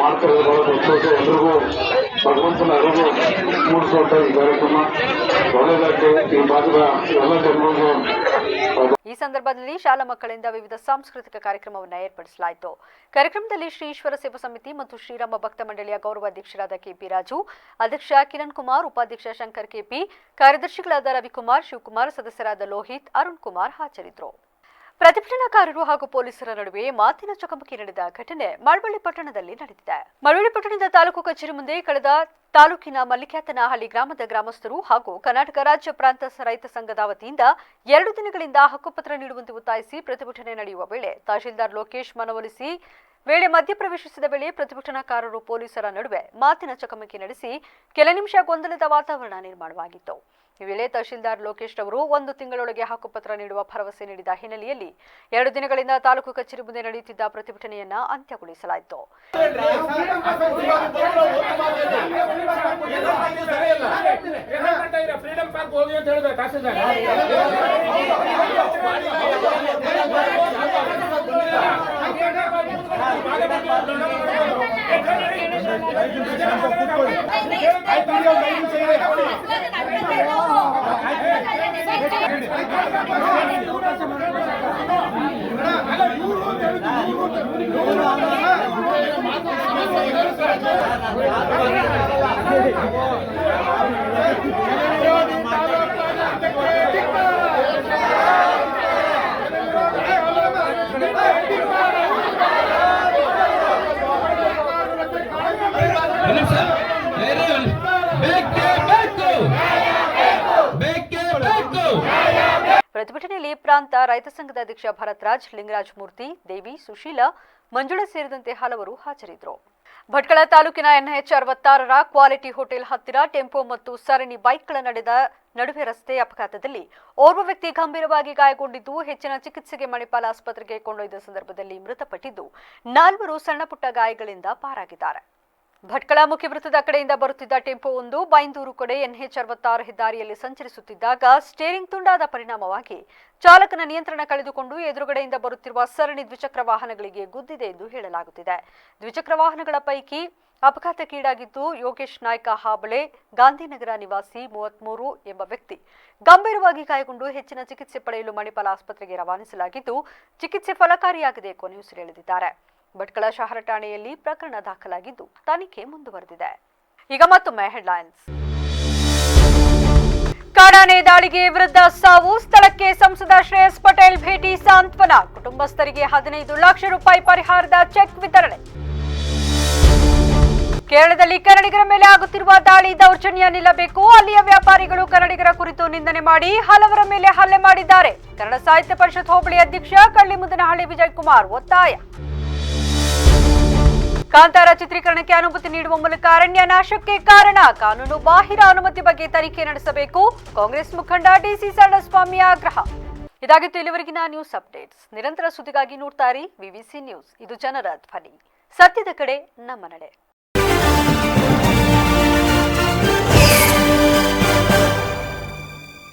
ಮಾಡ್ತಾ ಇರೋದು ಬಹಳ ಸಂತೋಷ. ಎಲ್ರಿಗೂ ಭಗವಂತನ ಅರಿವು ಮೂಡಿಸುವಂತ ಈ ಕಾರ್ಯಕ್ರಮ ಒಳ್ಳೆಯದಾಗಿ ಈ ಭಾಗದ ಎಲ್ಲ ಜನರಿಗೂ. ಈ ಸಂದರ್ಭದಲ್ಲಿ ಶಾಲಾ ಮಕ್ಕಳಿಂದ ವಿವಿಧ ಸಾಂಸ್ಕೃತಿಕ ಕಾರ್ಯಕ್ರಮವನ್ನು ಏರ್ಪಡಿಸಲಾಯಿತು. ಕಾರ್ಯಕ್ರಮದಲ್ಲಿ ಶ್ರೀ ಈಶ್ವರ ಸೇವಾ ಸಮಿತಿ ಮತ್ತು ಶ್ರೀರಾಮ ಭಕ್ತ ಮಂಡಳಿಯ ಗೌರವಾಧ್ಯಕ್ಷರಾದ ಕೆಪಿ ರಾಜು, ಅಧ್ಯಕ್ಷ ಕಿರಣ್ ಕುಮಾರ್, ಉಪಾಧ್ಯಕ್ಷ ಶಂಕರ್ ಕೆಪಿ, ಕಾರ್ಯದರ್ಶಿಗಳಾದ ರವಿಕುಮಾರ್, ಶಿವಕುಮಾರ್, ಸದಸ್ಯರಾದ ಲೋಹಿತ್, ಅರುಣ್ ಕುಮಾರ್ ಹಾಜರಿದ್ದರು. ಪ್ರತಿಭಟನಾಕಾರರು ಹಾಗೂ ಪೊಲೀಸರ ನಡುವೆ ಮಾತಿನ ಚಕಮಕಿ ನಡೆದ ಘಟನೆ ಮಳವಳ್ಳಿ ಪಟ್ಟಣದಲ್ಲಿ ನಡೆದಿದೆ. ಮಳವಳ್ಳಿ ಪಟ್ಟಣದ ತಾಲೂಕು ಕಚೇರಿ ಮುಂದೆ ಕಳೆದ ತಾಲೂಕಿನ ಮಲ್ಲಿಕ್ಯಾತನಹಳ್ಳಿ ಗ್ರಾಮದ ಗ್ರಾಮಸ್ಥರು ಹಾಗೂ ಕರ್ನಾಟಕ ರಾಜ್ಯ ಪ್ರಾಂತ ರೈತ ಸಂಘದ ವತಿಯಿಂದ 2 ದಿನಗಳಿಂದ ಹಕ್ಕುಪತ್ರ ನೀಡುವಂತೆ ಒತ್ತಾಯಿಸಿ ಪ್ರತಿಭಟನೆ ನಡೆಯುವ ವೇಳೆ ತಹಶೀಲ್ದಾರ್ ಲೋಕೇಶ್ ಮನವೊಲಿಸಿ ವೇಳೆ ಮಧ್ಯಪ್ರವೇಶಿಸಿದ ವೇಳೆ ಪ್ರತಿಭಟನಾಕಾರರು ಪೊಲೀಸರ ನಡುವೆ ಮಾತಿನ ಚಕಮಕಿ ನಡೆಸಿ ಕೆಲ ನಿಮಿಷ ಗೊಂದಲದ ವಾತಾವರಣ ನಿರ್ಮಾಣವಾಗಿತ್ತು. ಈ ವೇಳೆ ತಹಶೀಲ್ದಾರ್ ಲೋಕೇಶ್ ಅವರು 1 ತಿಂಗಳೊಳಗೆ ಹಕ್ಕುಪತ್ರ ನೀಡುವ ಭರವಸೆ ನೀಡಿದ ಹಿನ್ನೆಲೆಯಲ್ಲಿ 2 ದಿನಗಳಿಂದ ತಾಲೂಕು ಕಚೇರಿ ಮುಂದೆ ನಡೆಯುತ್ತಿದ್ದ ಪ್ರತಿಭಟನೆಯನ್ನ ಅಂತ್ಯಗೊಳಿಸಲಾಯಿತು. ಪ್ರತಿಭಟನೆಯಲ್ಲಿ ಪ್ರಾಂತ ರೈತ ಸಂಘದ ಅಧ್ಯಕ್ಷ ಭರತ್ರಾಜ್, ಲಿಂಗರಾಜ್ ಮೂರ್ತಿ, ದೇವಿ, ಸುಶೀಲಾ, ಮಂಜುಳಾ ಸೇರಿದಂತೆ ಹಲವರು ಹಾಜರಿದ್ದರು. ಭಟ್ಕಳ ತಾಲೂಕಿನ NH 66ರ ಕ್ವಾಲಿಟಿ ಹೋಟೆಲ್ ಹತ್ತಿರ ಟೆಂಪೋ ಮತ್ತು ಸರಣಿ ಬೈಕ್ಗಳ ನಡುವೆ ರಸ್ತೆ ಅಪಘಾತದಲ್ಲಿ ಓರ್ವ ವ್ಯಕ್ತಿ ಗಂಭೀರವಾಗಿ ಗಾಯಗೊಂಡಿದ್ದು ಹೆಚ್ಚಿನ ಚಿಕಿತ್ಸೆಗೆ ಮಣಿಪಾಲ ಆಸ್ಪತ್ರೆಗೆ ಕೊಂಡೊಯ್ದ ಸಂದರ್ಭದಲ್ಲಿ ಮೃತಪಟ್ಟಿದ್ದು 4 ಸಣ್ಣಪುಟ್ಟ ಗಾಯಗಳಿಂದ ಪಾರಾಗಿದ್ದಾರೆ. ಭಟ್ಕಳ ಮುಖ್ಯ ವೃತ್ತದ ಕಡೆಯಿಂದ ಬರುತ್ತಿದ್ದ ಟೆಂಪೋ ಒಂದು ಬೈಂದೂರು ಕಡೆ NH 66 ಹೆದ್ದಾರಿಯಲ್ಲಿ ಸಂಚರಿಸುತ್ತಿದ್ದಾಗ ಸ್ಟೇರಿಂಗ್ ತುಂಡಾದ ಪರಿಣಾಮವಾಗಿ ಚಾಲಕನ ನಿಯಂತ್ರಣ ಕಳೆದುಕೊಂಡು ಎದುರುಗಡೆಯಿಂದ ಬರುತ್ತಿರುವ ಸರಣಿ ದ್ವಿಚಕ್ರ ವಾಹನಗಳಿಗೆ ಗುದ್ದಿದೆ ಎಂದು ಹೇಳಲಾಗುತ್ತಿದೆ. ದ್ವಿಚಕ್ರ ವಾಹನಗಳ ಪೈಕಿ ಅಪಘಾತಕ್ಕೀಡಾಗಿದ್ದು ಯೋಗೇಶ್ ನಾಯ್ಕ ಹಾಬಳೆ, ಗಾಂಧಿನಗರ ನಿವಾಸಿ 33 ಎಂಬ ವ್ಯಕ್ತಿ ಗಂಭೀರವಾಗಿ ಗಾಯಗೊಂಡು ಹೆಚ್ಚಿನ ಚಿಕಿತ್ಸೆ ಪಡೆಯಲು ಮಣಿಪಾಲ ಆಸ್ಪತ್ರೆಗೆ ರವಾನಿಸಲಾಗಿದ್ದು ಚಿಕಿತ್ಸೆ ಫಲಕಾರಿಯಾಗದೆ ಕೊನೆಯುಸಿರೆಳೆದಿದ್ದಾರೆ. ಭಟ್ಕಳ ಶಹರ ಠಾಣೆಯಲ್ಲಿ ಪ್ರಕರಣ ದಾಖಲಾಗಿದ್ದು ತನಿಖೆ ಮುಂದುವರೆದಿದೆ. ಈಗ ಮತ್ತೊಮ್ಮೆ ಹೆಡ್ಲೈನ್ಸ್. ಕಾಡಾನೆ ದಾಳಿಗೆ ವಿರುದ್ಧ ಸಾವು, ಸ್ಥಳಕ್ಕೆ ಸಂಸದ ಶ್ರೇಯಸ್ ಪಟೇಲ್ ಭೇಟಿ, ಸಾಂತ್ವನ, ಕುಟುಂಬಸ್ಥರಿಗೆ 15 ಲಕ್ಷ ರೂಪಾಯಿ ಪರಿಹಾರದ ಚೆಕ್ ವಿತರಣೆ. ಕೇರಳದಲ್ಲಿ ಕನ್ನಡಿಗರ ಮೇಲೆ ಆಗುತ್ತಿರುವ ದಾಳಿ, ದೌರ್ಜನ್ಯ ನಿಲ್ಲಬೇಕು, ಅಲ್ಲಿಯ ವ್ಯಾಪಾರಿಗಳು ಕನ್ನಡಿಗರ ಕುರಿತು ನಿಂದನೆ ಮಾಡಿ ಹಲವರ ಮೇಲೆ ಹಲ್ಲೆ ಮಾಡಿದ್ದಾರೆ. ಕನ್ನಡ ಸಾಹಿತ್ಯ ಪರಿಷತ್ ಹೋಬಳಿ ಅಧ್ಯಕ್ಷ ಕಳ್ಳಿಮುದನಹಳ್ಳಿ ವಿಜಯ್ ಕುಮಾರ್ ಒತ್ತಾಯ. ಕಾಂತಾರ ಚಿತ್ರೀಕರಣಕ್ಕೆ ಅನುಮತಿ ನೀಡುವ ಮೂಲಕ ಅರಣ್ಯ ನಾಶಕ್ಕೆ ಕಾರಣ, ಕಾನೂನು ಬಾಹಿರ ಅನುಮತಿ ಬಗ್ಗೆ ತನಿಖೆ ನಡೆಸಬೇಕು, ಕಾಂಗ್ರೆಸ್ ಮುಖಂಡ ಡಿಸಿ ಸಣ್ಣಸ್ವಾಮಿ ಆಗ್ರಹ. ಇದಾಗಿತ್ತು ಇಲ್ಲಿವರೆಗಿನ ನ್ಯೂಸ್ ಅಪ್ಡೇಟ್ಸ್. ನಿರಂತರ ಸುದ್ದಿಗಾಗಿ ನೋಡ್ತಾ ಇರಿ ವಿವಿಸಿ ನ್ಯೂಸ್. ಇದು ಜನರ ಧ್ವನಿ. ಸತ್ಯದ ಕಡೆ ನಮ್ಮ ನಡೆ.